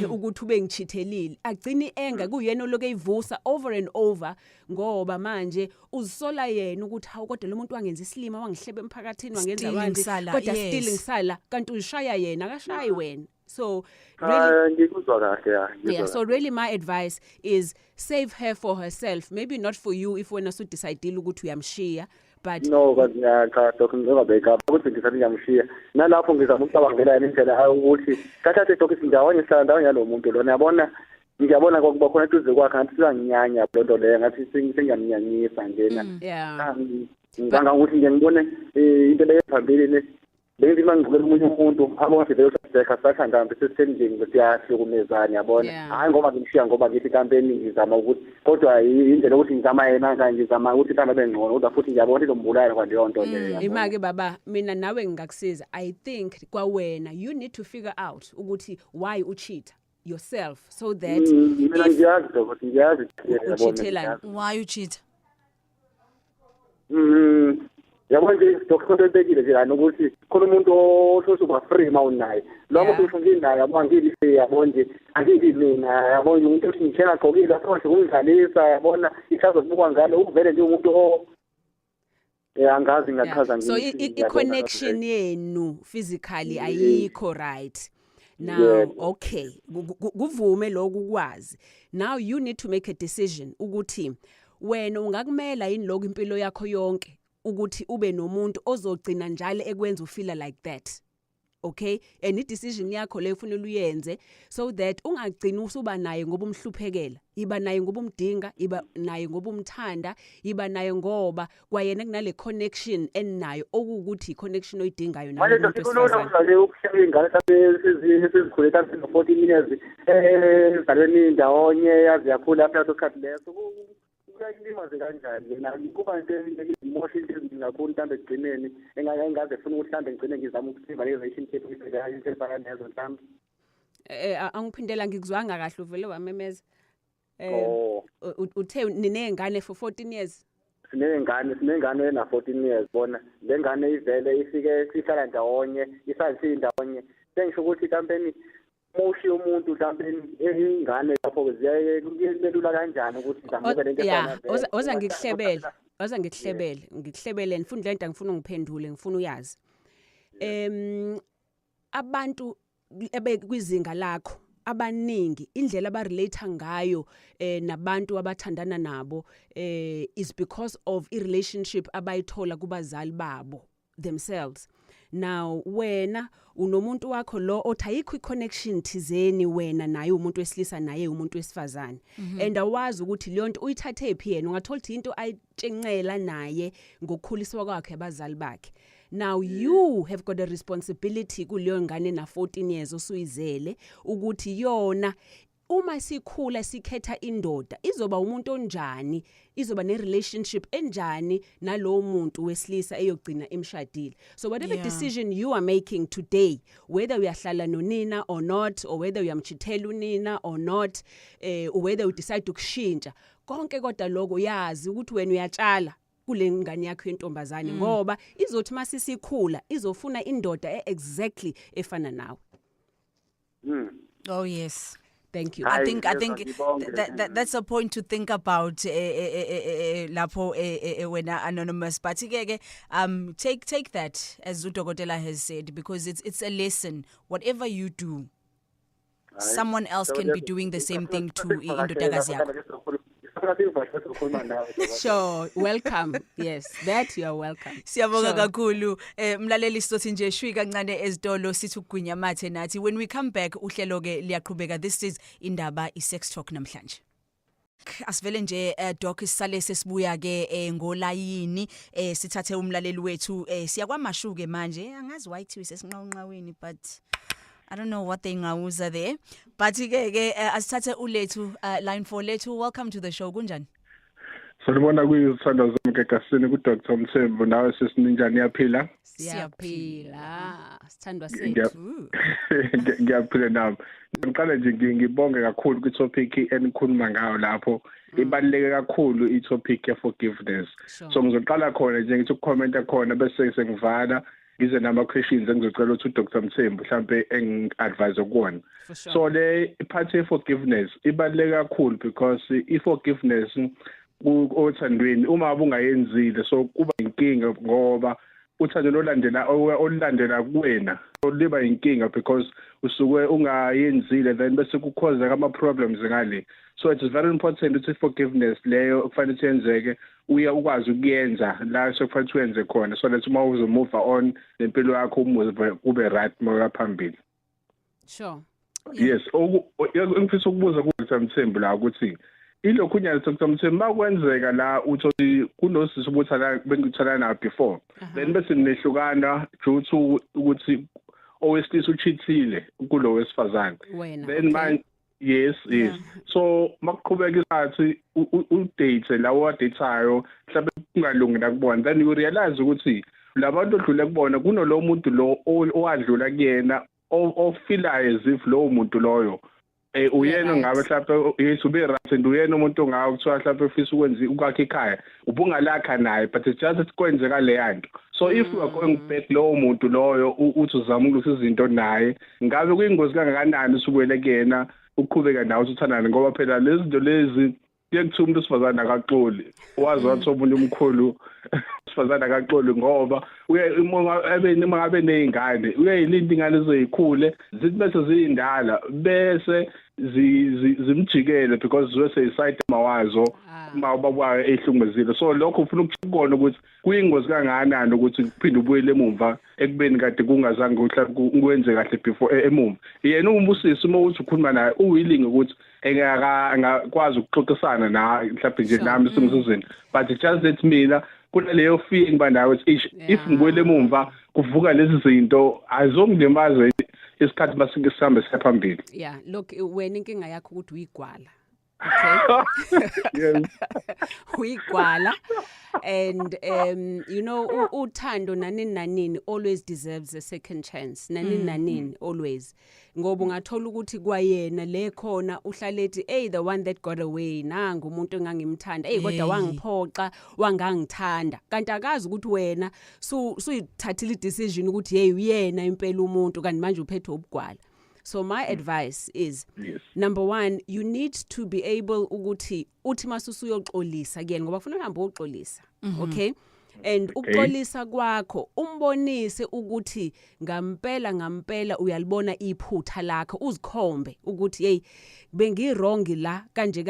ukuthi ube ngichithelile agcini enga kuyena oloke ivusa over and over ngoba manje uzisola yena ukuthi hawu kodwa lo muntu wangenza isilima wangihlebe emphakathini wangenza manje kodwa still ngisala kanti ushaya yena akashayi wena so really ngikuzwa kahle yeah so really my advice is save her for herself maybe not for you if wena so decide ukuthi uyamshiya but no but cha Doc ngizobeka ukuthi ngisathi ngiyamshiya nalapho ngizama ukucabangela indlela ukuthi kathathe Doc indawonye isandawonye yalo muntu lona yabona ngiyabona kokuba khona duze kwakhe ngathi siyanginyanya lonto leyo ngathi sengiyamnyanyisa njena ngicanga ukuthi nje ngibone into leyo phambili benzi mangicela umuntu umuntu abona leyo seka sathanda mbe sesending siyahlukumezana yabona hayi ngoba ngimshiya ngoba ngithi campaign ngizama ukuthi kodwa indlela ukuthi ngizama yena kanje ngizama ukuthi kana bengcono kodwa futhi ngiyabona lombulala kwaleyo nto leyo imake baba mina nawe ngingakusiza I think kwa wena you need to figure out ukuthi why u cheat yourself so that mina ngiyazi ukuthi ngiyazi yabona why you cheat yabona nje doctor Bekile nje nokuthi khona umuntu ososuba free mawunaye lokho kufunga naye yabona ngilise yabona nje angithi mina yabona umuntu othi ngitshela gqokile asohle kumdlalisa yabona isazobukwa ngalo uvele nje umuntu angazi ngachaza so i-connection yenu physically ayikho right now okay kuvume lokukwazi now you need to make a decision ukuthi wena ungakumela yini lokho impilo yakho yonke ukuthi ube nomuntu ozogcina njalo ekwenza ufeel like that okay and i-decision yakho le ufuna uyenze so that ungagcina usuba naye ngoba umhluphekela iba naye ngoba umdinga iba naye ngoba umthanda iba naye ngoba kwayena kunale connection enayo okuthi i-connection oyidingayo nayo umuntu esikhuluma ukuhlala ingane sezikhule kanti no 14 minutes ezalweni ndawonye yazi yakhula phakathi kwesikhathi leso kuyalimaze kanjani yena kuba into emotion ezingakhulu mhlambe egcineni engaze funa ukuthi mhlambe ngigcine ngizama ukusiva le relationship isebenzisa nezo mhlambe angiphindela ngikuzwanga kahle uvele wamemeza uthe ninengane for 14 years sinengane na 14 years bona lengane ivele ifike sihlala ndawonye isandawonye sengisho ukuthi campaign moshi umuntu mhlambe ingane lapho ziyelula kanjani ukuthi zamube lento efana oza ngikuhlebele ngifuna lento ngifuna ngiphendule ngifuna uyazi abantu ebekwizinga lakho abaningi indlela abarelate ngayo nabantu abathandana nabo is because of a relationship abayithola kubazali babo themselves. Now wena unomuntu wakho lo othi ayikho iconnection thizeni wena naye umuntu wesilisa naye umuntu wesifazane and awazi ukuthi leyo nto uyithathe phi yena ungathola into ayitshencela naye ngokukhuliswa kwakhe abazali bakhe. Now you have got a responsibility kuleyo ngane na 14 years osuyizele ukuthi yona uma sikhula sikhetha indoda izoba umuntu onjani izoba ne relationship enjani nalowo muntu wesilisa eyogcina emshadile. So whatever decision you are making today, whether uyahlala nonina or not, or whether uyamchithela unina or not, or whether you decide ukushintsha konke kodwa lokho yazi ukuthi wena uyatshala kule ngane yakho yentombazane ngoba izothi masisikhula izofuna indoda exactly efana nawe. Oh yes. Thank you. I think Ngibonge. that's a point to think about lapho when anonymous, but ke take that as Udokotela has said, because it's a lesson. Whatever you do, someone else can be doing the same thing to indodakazi yakho. Sure, welcome. Yes, that you are welcome. Siyabonga kakhulu. Mlaleli sizothi nje shwi kancane ezitolo sithi ugwinya mathe nathi. When we come back uhlelo ke liyaqhubeka. This is Indaba iSex Talk namhlanje. Asivele nje doc sisale sesibuya ke ngolayini sithathe umlaleli wethu siyakwamashuke manje angazi why thiwe sesinqawunqaweni, but I don't know what they ngawuza there, but ke asithathe ulethu line 4 lethu. Welcome to the show. Kunjani? Sanibona kuyisithando zami kegasini ku Dr. Mthembu, nawe sesininjani yaphila? Siyaphila. Sithandwa sethu. Ngiyaphila nami. Ngiqala nje ngibonge kakhulu ku topic enikhuluma ngayo lapho. Ibaluleke kakhulu I topic ye forgiveness. So ngizoqala khona nje ngithi ukucomment khona bese sengivala ngize nama questions engizocela ukuthi Dr. Mthembu mhlambe engi-advise ukona. So le part ye forgiveness ibaluleke kakhulu because I forgiveness Othandweni uma ubungayenzile so kuba inkinga ngoba uthando olulandela kuwena liba inkinga because usuke ungayenzile then bese kukhoza ama problems ngale. So it is very important ukuthi forgiveness leyo kufanele yenzeke uya ukwazi ukuyenza la sokufanele uyenze khona so that uma uzo move on nempilo yakho ube right moya phambili. Sure. Yes, ngifisa ukubuza ku Mthembu la ukuthi ilokhu nyalo Dr. Mthembu makwenzeka la uthi kunosisi ubuthala bengithana na before then bese nihlukana due to ukuthi owesilisa uchithile kulo wesifazane then manje yes so makuqhubeka isikhathi udate lawo wadatayo mhlawumbe kungalungi nakubona then you realize ukuthi labantu odlule kubona kunolo muntu lo owadlula kuyena ofilayo as if lo muntu loyo uyena ngabe mhlawumbe yethu be right and uyena umuntu ongawo kuthiwa mhlawumbe ufisa ukwenza ukwakhe ekhaya ubungalakha naye but it's just kwenzeka le yanto. So if you are going back lo muntu loyo uthi uzama ukuthi izinto naye ngabe kuyingozi kangakanani usubuyele kuyena uqhubeka nawe uthandana ngoba phela lezi zinto lezi kuthi umuntu sifazana akaxoli wazi wathi umuntu omkhulu sifazana akaxoli ngoba ngabe nezingane uyayilinda ingane ezikhule zithi bese ziyindala bese zimjikele because zose iside mawazo mawubaba ehlukumezile. So lokho ufuna ukubona ukuthi kuyingozi kangakanani ukuthi kuphinde ubuyele emumva ekubeni kade kungazange ukwenze kahle before emumva. Yena umbusisi uma uthi ukhuluma naye uwilling ukuthi engakwazi ukuxoxisana na mhlawumbe nje nami singizizini but it just that mina kunaleyo feeling banawe if ngibuyele emumva kuvuka lezi zinto azongilimaza isikhathi masingisambe siyaphambili. Yeah, look wena inkinga yakho ukuthi uyigwala. Okay. Yes. Uyigwala and you know uthando nanini always deserves a second chance. Nanini always. Ngoba ungathola ukuthi kwayena le khona uhlalethi the one that got away nanga umuntu engangimthanda kodwa wangiphoxa wangangithanda kanti akazi ukuthi wena suyithathile idecision ukuthi uyena impela umuntu kanti manje uphethe ubugwala. So my advice is number 1 you need to be able ukuthi uthi masusu uyoxolisa kuyena ngoba kufanele uhambe uyoxolisa. Okay? And ukuxolisa kwakho umbonise ukuthi ngampela uyalibona iphutha lakho uzikhombe ukuthi bengirong la kanje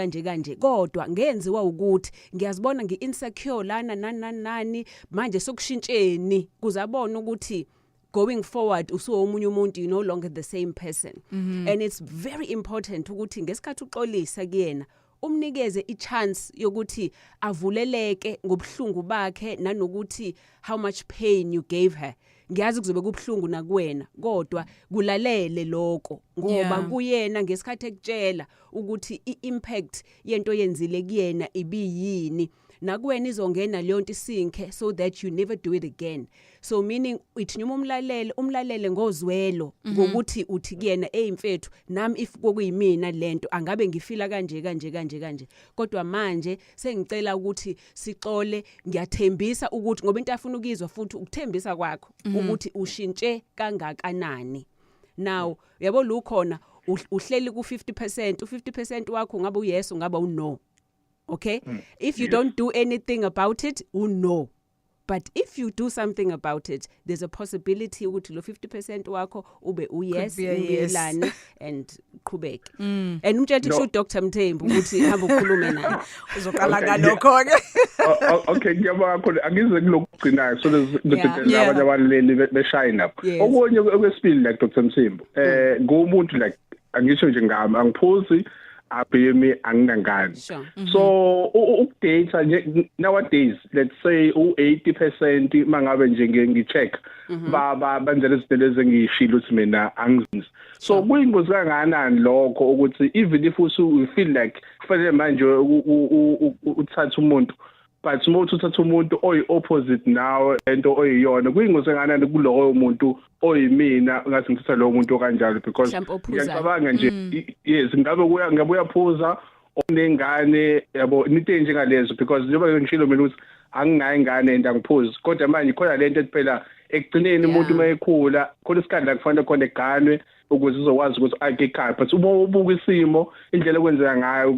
kodwa ngenziwa ukuthi ngiyazibona ngiinsecure lana nani manje sokushintsheni kuzabona ukuthi going forward usuwomunye umuntu you no longer the same person. And it's very important ukuthi ngesikhathi uxolisa kuyena umnikeze ichance yokuthi avuleleke ngobuhlungu bakhe nanokuthi how much pain you gave her. Ngiyazi kuzobe kubhlungu nakuwena kodwa kulalele lokho ngoba kuyena ngesikhathi ekutshela ukuthi iimpact yento yenzile kuyena ibiyini nakuwena izongena leyo nto isinkhe so that you never do it again. So meaning uthi noma umlalele ngozwelo ngokuthi uthi kuyena mfethu nami if kokuyimina lento angabe ngifila kanje kodwa manje sengicela ukuthi sixole ngiyathembisa ukuthi ngoba into afuna ukizwa futhi ukuthembisa kwakho ukuthi ushintshe kangakanani. Now yabo lukhona uhleli ku 50%, u50% wakho ungaba uyes ungaba uno. Okay? If you don't do anything about it, no. But if you do something about it, there's a possibility ukuthi lo 50% wakho ube uyes ubelane and qhubeke. And umtshela usho Dr. Mthembu ukuthi hamba ukhulume naye. Uzoqala ngalokho ke. Okay, ngiyabonga kakhulu. Angize kulokugcinayo so ngidedela abanye abaleli beshayina. Okunye okwesibili like Dr. Mthembu, ngumuntu like angisho nje ngami angiphuzi abhemi anginangani. So ukudata nowadays let's say u80% mangabe nje ngicheck benzele izinto ezengishilo ukuthi mina angizinzi. So kuyingozi kangakanani lokho ukuthi even if you feel like kufanele manje uthatha umuntu but uma uthatha umuntu opposite nawe into oyiyona kuyingozi kangakanani kulowo muntu oyimina ngathi ngithatha lo muntu kanjalo because ngiyacabanga nje yes ngabe uyaphuza onengane yabo into njengalezo because njengoba ngishilo mina ukuthi anginayo ingane and angiphuzi kodwa manje khona lento phela ekugcineni umuntu mayekhula khona isikhathi la kufanele khona eganwe ukuze uzokwazi ukuthi ake ekhaya but uma ubuka isimo indlela okwenzeka ngayo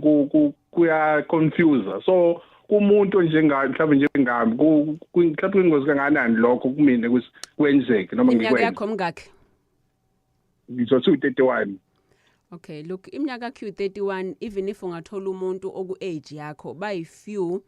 kuya confuse so kumuntu njengayo mhlawumbe njengami mhlawumbe ingozi kangakanani lokho kumina ukuthi kwenzeke noma ngikwenze. Iminyaka yakho mngakhe? Ngizothi 31. Okay, look, iminyaka yakho 31 even if ungathola umuntu oku age yakho bayi few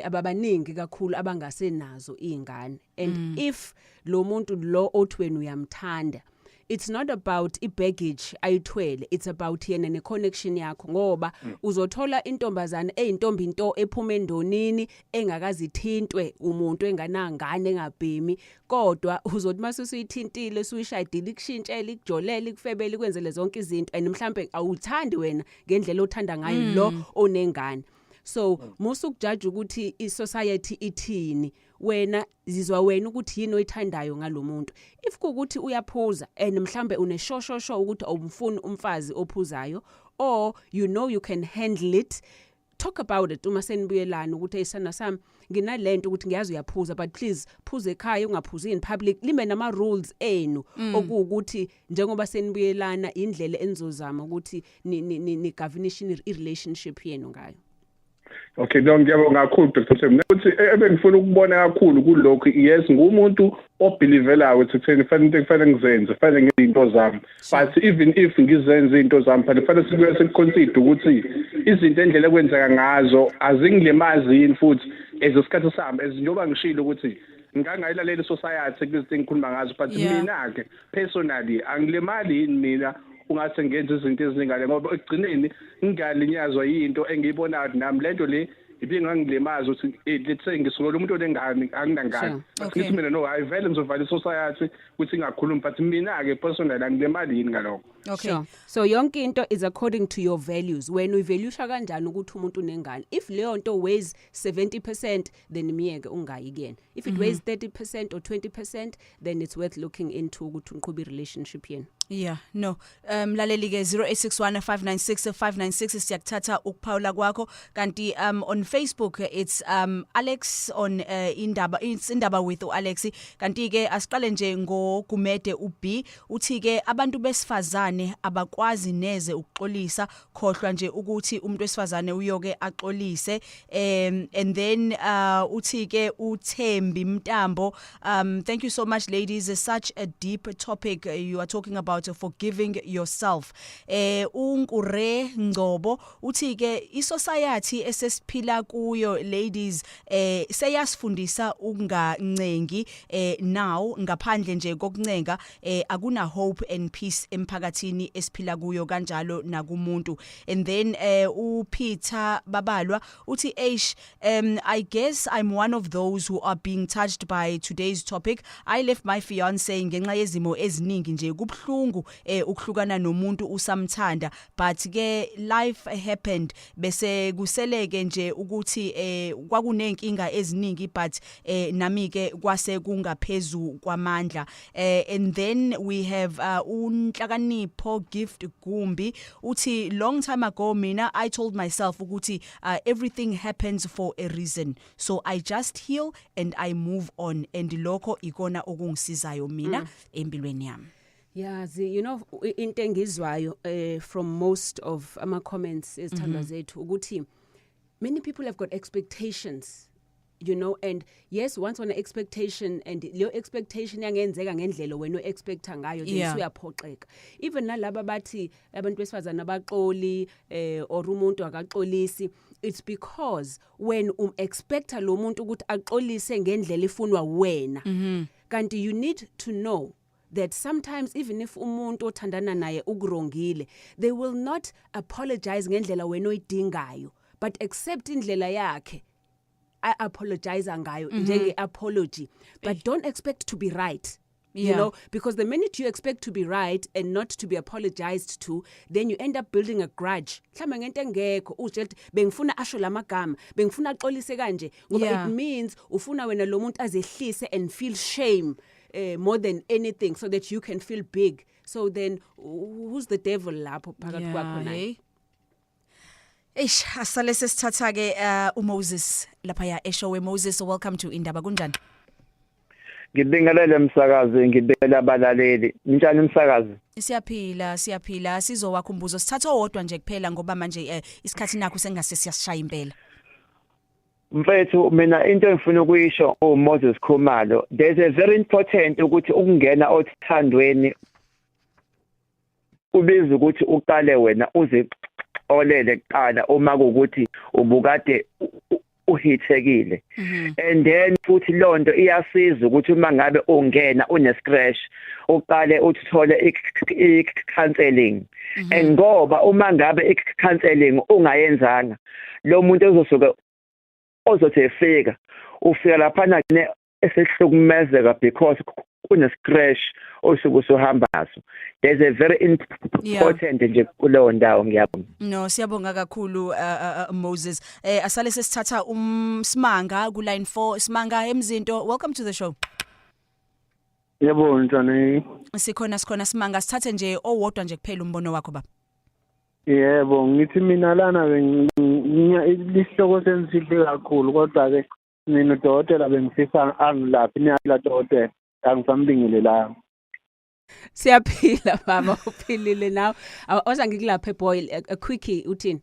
ababaningi kakhulu abangasenazo izingane and if lo muntu lo othweni uyamthanda it's not about ibaggage ayithwele it's about yena neconnection yakho ngoba uzothola intombazane eyintombi into ephuma endonini engakazithintwe umuntu enganangane engabhemi kodwa uzothi masusuyithintile suyishayidile ikushintshela ikujolela ikufebela ikwenzele zonke izinto and mhlambe awuthandi wena ngendlela othanda ngayo lo onengane. So musukujaja ukuthi isociety ithini wena zizwa wena ukuthi yini oyithandayo ngalomuntu if kuukuthi uyaphuza and mhlambe uneshosho ukuthi awumfuni umfazi ophuzayo or you know you can handle it talk about it uma senibuyelana ukuthi ayisana sami nginalento ukuthi ngiyazi uyaphuza but please phuze ekhaya ungaphuzi in public lime nama rules enu okuwukuthi njengoba senibuyelana indlela enizozama ukuthi ni governation relationship yenu ngayo. Okay, ngiyabonga kakhulu Dr. Mthembu. Ukuthi ebengifuna ukubona kakhulu kulokho yes ngumuntu obelievelayo ukuthi kufanele ngizenze, kufanele ngenze into zami. But even if ngizenze into zami, kufanele siconsider ukuthi izinto endlela kwenzeka ngazo azingilimazi yini futhi ezesikhathi sami njengoba ngishilo ukuthi ngangayilalela society kuzinto engikhuluma ngazo but mina ke personally angilimali yini mina ungathi ngenza izinto ezingale ngoba ekugcineni ngingalinyazwa yinto engiyibonayo nami lento le ibingangilimaza ukuthi let's say ngisuka umuntu onengane anginangane ukuthi mina no I vele ngizovala society ukuthi ingakhulumi but mina ke personally angilimali yini ngalokho. Okay. Sure. So yonke into is according to your values. When uvaluesha kanjani ukuthi umuntu unengane. If leyo nto weighs 70% then imiyeke ungayi again. If it weighs 30% or 20% then it's worth looking into ukuthi unqobe relationship yenu. Yeah, no. Mlaleli ke 0861596596 siyakuthatha ukuphawula kwakho kanti on Facebook it's Alex on Indaba with Alex kanti ke asiqale nje ngoGumede uB uthi ke abantu besifazane abakwazi neze ukuxolisa khohlwa nje ukuthi umuntu wesifazane uyoke axolise and then uthi ke uThembi Mtambo thank you so much ladies, it's such a deep topic you are talking about forgiving yourself. Unkure Ngcobo uthi ke isociety esesiphila kuyo ladies seyasifundisa ukungancengi now ngaphandle nje kokuncenga akuna hope and peace emphakathini esiphila kuyo kanjalo nakumuntu. And then uPeter Babalwa uthi I guess I'm one of those who are being touched by today's topic. I left my fiance ngenxa yezimo eziningi nje kubhlungu ukuhlukana nomuntu usamthanda but ke life happened bese kuseleke nje ukuthi kwakunenkinga eziningi but nami ke kwase kungaphezulu kwamandla. And then we have Unhlakanipho Gift Gumbi uthi long time ago mina I told myself ukuthi everything happens for a reason so I just heal and I move on and lokho ikona okungisizayo mina empilweni yami. Yeah, you know into engizwayo from most of ama comments ezithandwa zethu ukuthi many people have got expectations, you know, and yes, once on an expectation and your expectation yangenzeka ngendlela wena expecta ngayo then uyaphoxeka. Even nalaba bathi abantu besifazana abaxoli or umuntu akaxolisi, it's because when expecta lo muntu ukuthi axolise ngendlela efunwa wena, kanti you need to know that sometimes even if umuntu othandana naye ukurongile, they will not apologize ngendlela wena oyidingayo, but accept indlela yakhe I apologize ngayo njenge apology, but don't expect to be right. You know, because the minute you expect to be right and not to be apologized to, then you end up building a grudge. Mhlawumbe ngento engekho ujethi bengifuna asho lamagama, bengifuna axolise kanje ngoba it means ufuna wena lo muntu azehlise and feel shame more than anything so that you can feel big. So then who's the devil lapho phakathi kwakho naye? Asale sesithatha ke uMoses lapha ya eshowe. Moses, welcome to Indaba. Kunjani? Ngibingelele msakazi, ngibingelela abalaleli. Njani msakazi? Siyaphila sizowakho umbuzo. Sithatha owodwa nje kuphela ngoba manje isikhathi nakho sengase siyashaya impela. Mfethu mina into engifuna ukuyisho uMoses Khumalo, there's a very important ukuthi ukungena othandweni ubiza ukuthi uqale wena uze olele kuqala uma ukuthi ubukade uhithekile, and then futhi lonto iyasiza ukuthi uma ngabe ungena une scratch uqale uthole i-counseling, and ngoba uma ngabe i-counseling ungayenzanga lo muntu ezosuka ozothe ufika lapha na esehlukumezeka because kune scratch osuku sohamba ngaso. There's a very important nje kuleyo ndawo ngiyabonga. No, siyabonga kakhulu Moses. Asale sesithatha Smanga ku line 4. Smanga Emzinto, welcome to the show. Yebo njani? Sikhona Smanga, sithathe nje owodwa nje kuphela umbono wakho baba. Yebo ngithi mina lana lisihloko sensihle kakhulu kodwa ke mina udokotela bengifisa angilaphi niyala dokotela angisambingelelayo. Siyaphila baba, uphilile now. Awuza ngikulaphe boy a quickie uthini?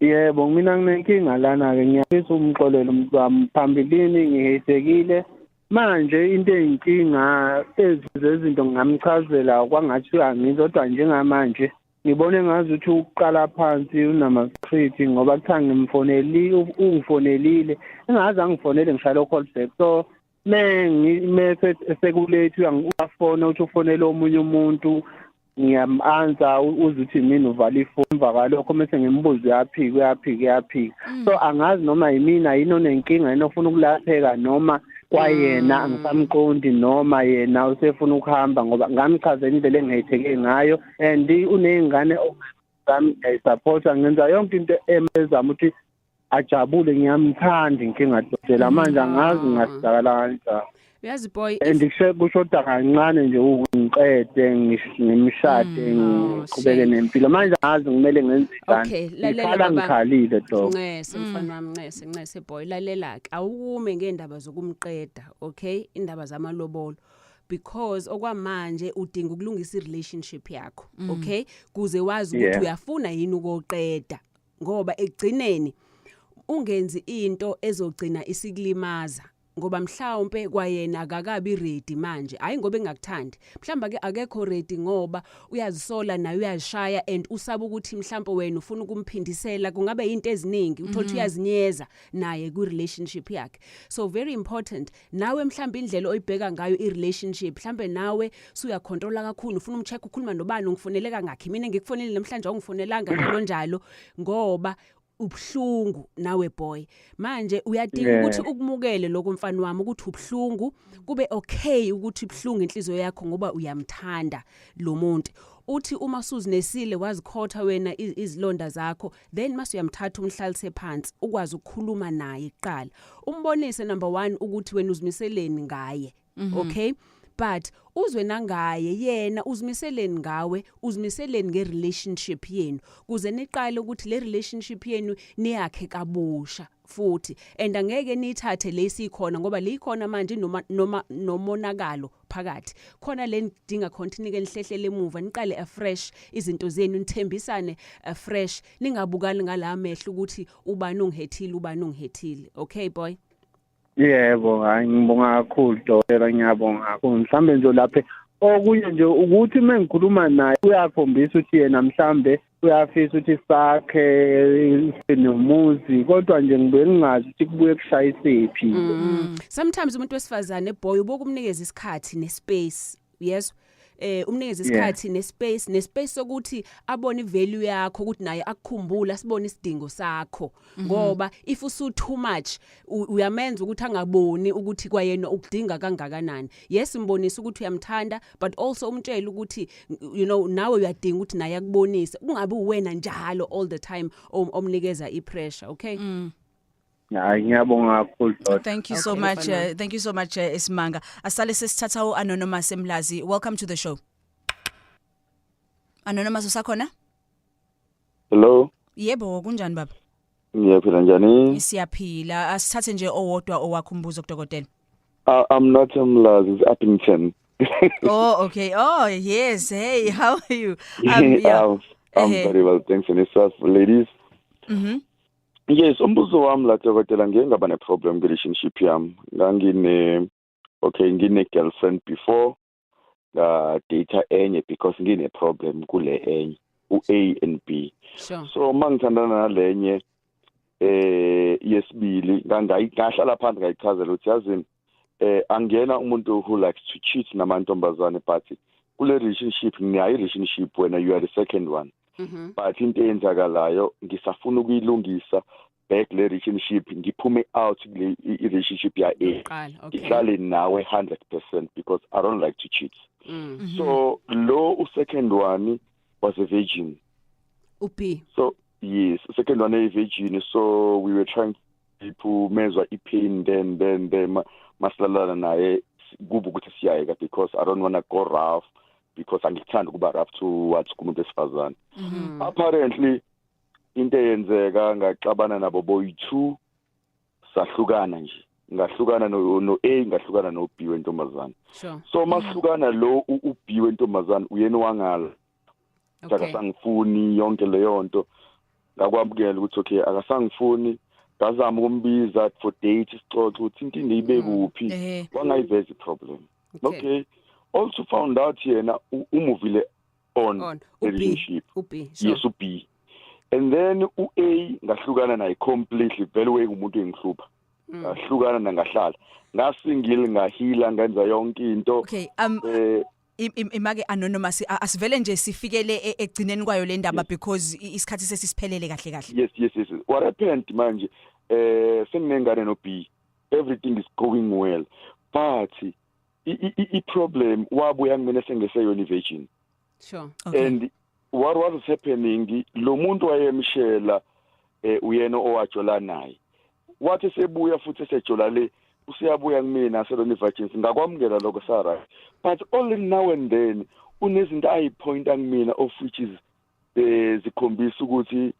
Yebo mina nginenkinga lana ke ngiyafisa umxolelo umuntu wami phambilini ngihethekile. Manje into eyinkinga ezizinto ngamchazela kwangathi angizodwa njengamanje ngibone ngazi ukuthi uqala phansi unama-script ngoba kuthanga ngimfoneli ungifonelile engazi angifonele ngishaya call back, so mese sekulethe uyangifona uthi ufonele omunye umuntu ngiyam-answer uzuthi mina uvala ifoni emva kwalokho mase ngimbuza uyaphika so angazi noma yimina yini onenkinga yini ofuna ukulapheka noma kwayena angisamqondi noma yena usefuna ukuhamba ngoba ngamchazela indlela engihetheke ngayo and unezingane zami supporta ngenza yonke into ezama ukuthi ajabule ngiyamthanda inkinga dotela manje angazi ngasidakala kanjani. Uyazi boy, and kushoda kancane nje ungiqede ngimshade ngiqhubeke nempilo manje angazi ngimele ngenze njani. Okay, lalela ngikhalile dog. Ncese mfana wami, ncese boy, lalela ke awukume ngeendaba zokumqeda, okay, indaba zamalobolo, because okwamanje udinga ukulungisa irelationship yakho, okay, kuze wazi ukuthi uyafuna yini ukoqeda, ngoba egcineni ungenzi into ezogcina isikulimaza ngoba mhlawumbe kwayena akakabi ready manje, hayi ngoba engakuthandi, mhlawumbe akekho ready ngoba uyazisola naye uyashaya and usaba ukuthi mhlawumbe wena ufuna ukumphindisela, kungabe into eziningi uthothi uyazinyeza naye ku relationship yakhe. So very important nawe mhlawumbe indlela oyibheka ngayo i relationship, mhlawumbe nawe suyacontrola kakhulu, ufuna umcheck ukhuluma nobani, ungifoneleka ngakhi, mina ngikufonele namhlanje ungifonelanga njalo ngoba ubhlungu nawe boy. Manje uyadinga ukuthi ukumukele lokho mfana wami ukuthi ubhlungu, kube okay ukuthi ubhlungu inhliziyo yakho ngoba uyamthanda lo muntu. Uthi uma suzinesile wazikhotha wena izilonda zakho, then mase uyamthatha umhlalise phansi ukwazi ukukhuluma naye kuqala. Umbonise number 1 ukuthi wena uzimiseleni ngaye. Okay? But uzwe nangaye yena uzimiseleni ngawe, uzimiseleni ngerelationship yenu kuze niqale ukuthi le relationship yenu niyakhe kabusha futhi and angeke nithathe lesikhona ngoba likhona manje noma nomonakalo phakathi khona le ndinga continue nihlehlele emuva niqale afresh izinto zenu nithembisane afresh ningabukani ngalamehlo ukuthi ubani ungihethile okay boy Yebo, hayi ngibonga kakhulu Dotela, ngiyabonga kakhulu. Mhlambe nje lapha okunye nje ukuthi mengikhuluma naye uyakhombisa ukuthi yena mhlambe uyafisa ukuthi sakhe nomuzi kodwa nje ngibe ngingazi ukuthi kubuye kushayisephi. Sometimes umuntu wesifazane boy ubokumnikeza isikhathi nespace yes umnikeze isikhathi nespace sokuthi abone ivalue yakho ukuthi naye akukhumbula sibone isidingo sakho ngoba if usu too much uyamenza ukuthi angaboni ukuthi kwayena ukudinga kangakanani yes umbonisa ukuthi uyamthanda but also umtshela ukuthi you know nawe uyadinga ukuthi naye akubonise kungabe uwena njalo all the time omnikeza ipressure okay Hayi ngiyabonga kakhulu Dot. Thank you so much. Thank you so much Isimanga. Asale sesithatha Anonymous Emlazi. Welcome to the show. Anonymous usakhona? Hello. Yebo kunjani baba? Ngiyaphila njani? Siyaphila. Asithathe nje owodwa owakho umbuzo kudokotela. I'm not Emlazi, it's Uppington. Oh okay. Oh yes. Hey, how are you? I'm very well, thanks and yourself ladies. Yes, umbuzo wami la dokotela ngingaba ne problem relationship yami. Ngine girlfriend before nga data enye because ngine problem kule enye u-A and B. Sure. So mangithandana nalenye yesibili ngahlala phansi ngayichazela ukuthi yazini angena umuntu who likes to cheat namantombazane but kule relationship ngiyayi relationship when you are the second one. But into eyenzakalayo ngisafuna ukuyilungisa back le relationship ngiphume out le relationship ya A ngihlale nawe 100% because I don't like to cheat. So lo second one was a virgin. Upi. So yes, second one a virgin, so we were trying to measure pain then masalala naye kuba ukuthi siyayeka because I don't want to go rough because angithanda kuba rough towards kumuntu esifazane. Apparently into eyenzeka ngaxabana nabo boy 2 sahlukana nje ngahlukana no A ngahlukana no B wentombazane. So mahlukana lo u B wentombazane uyena wangala akasangifuni yonke leyo nto ngakwamukela ukuthi okay akasangifuni ngazama ukumbiza for date sixoxe ukuthi inkinga ibe kuphi wangayiveza problem. Okay, also found out yena umuvile on relationship yes uB and then u-A ngahlukana naye completely vele umuntu engihlupha ngahlukana nangahlala ngasingile ngahila ngenza yonke into. Okay, imake Anonymous asivele nje sifikele egcineni kwayo le ndaba because isikhathi sesisiphelele kahle. Yes what happened manje senginengane no B everything is going well but I problem wabuya ngimene sengeseyona virgin. Sure. Okay. And what was happening lo muntu wayemshela uyena owajola naye wathi sebuya futhi sejola le usiyabuya kumina selona virgins ngakwamukela lokho sara but only now and then unezinto ayipointa kumina of which is zikhombisa ukuthi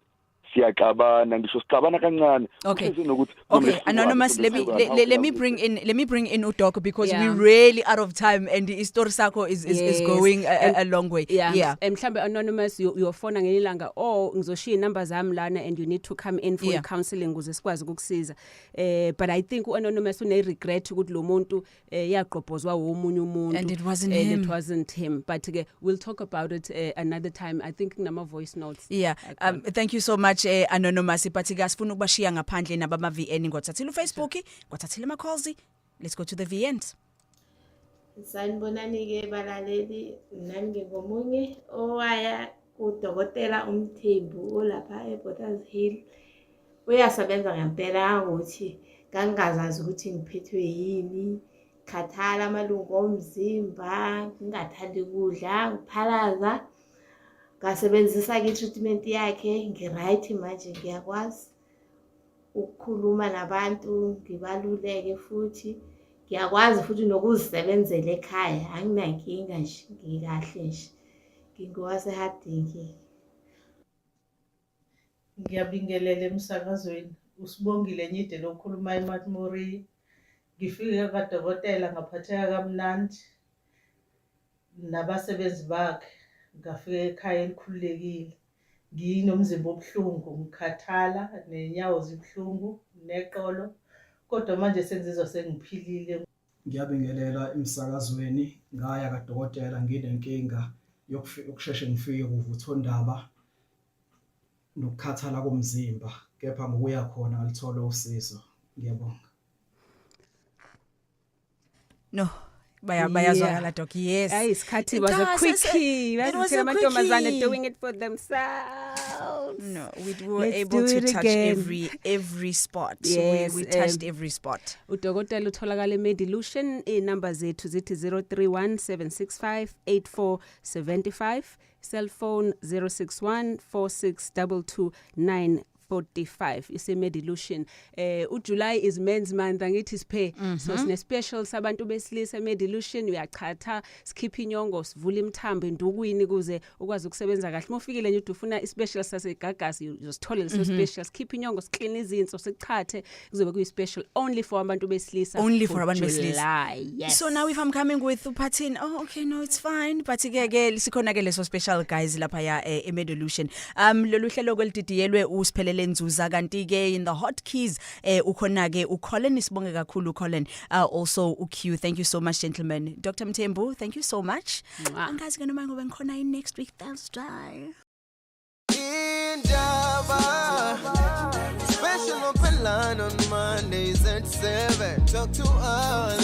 siyaxabana ngisho sixabana kancane. Okay, Anonymous, let me bring in uDoc because we really out of time and the story sakho is going a long way. Yeah. Mhlambe Anonymous uyofona ngelilanga ngizoshiya inamba zami lana and you need to come in for counseling ukuze sikwazi ukukusiza. But I think uAnonymous une regret ukuthi lo muntu yaqhobhozwa womunye umuntu and it wasn't him. But we'll talk about it another time. I think nama voice notes. Yeah. Thank you so much Anonymous, but sifuna ukubashiya ngaphandle nabama VN ngothathile uFacebook ngothathile ama calls. Let's go to the VNs. Sanibonani ke balaleli, nami ngingomunye owaya kudokotela uMthembu olapha eBottles Hill. Uyasebenza ngempela ukuthi kangazazi ukuthi ngiphethwe yini, khathala amalungu omzimba, ngingathandi kudla, ngiphalaza. Ngasebenzisa ke treatment yakhe ngiright manje ngiyakwazi ukukhuluma nabantu ngibaluleke futhi ngiyakwazi futhi nokuzisebenzela ekhaya anginankinga nje ngikahle nje ngingowase Harding. Ngiyabingelela emsakazweni uSibongile Nyide lokhuluma eMatmori. Ngifike kadokotela ngaphatheka kamnandi nabasebenzi bakhe. Ngafika ekhaya elikhululekile. Nginomzimba obuhlungu, ngikhathala nenyawo zibuhlungu neqolo. Kodwa manje sengizizwa sengiphilile. Ngiyabingelela emsakazweni ngaya kadokotela nginenkinga yokusheshe ngifike kuvuthondaba nokukhathala komzimba, kepha ngokuya khona ngalithola usizo. Ngiyabonga. No, bayazwakala doc. Yes. Hey, isikhathi was a quickie. Bazithela amantombazane doing it for themselves. No, we were able to touch every spot. Yes, we touched every spot. Udokotela utholakala eMedilution. Inumber zethu zithi 031 765 8475, cell phone 061 4622 945. iseMedilution. uJuly is men's month, angithi siphe. So sine special sabantu besilisa eMedilution. Uyachatha, sikhipha inyongo, sivula imthambo endukwini kuze ukwazi ukusebenza kahle. Mofikile nje ufuna ispecial sasegagasi, uzosithola leso special. Sikhipha inyongo, sikline izinso, sikhathe kuzobe kuyi special only for abantu besilisa. Only for abantu besilisa. Yes. So now if I'm coming with uphathini, oh okay, no, it's fine. But ke sikhona ke leso special guys lapha ya eMedilution. Lolu hlelo kwelididiyelwe usiphelele Nzuza kanti ke in the hot keys ukhona ke uColin, isibonge kakhulu Colin, also uQ. Thank you so much gentlemen. Dr. Mthembu, thank you so much. Angazi ke noma ngobe ngikhona next week Thursday. Indaba, special open line on Mondays at 7. Talk to us.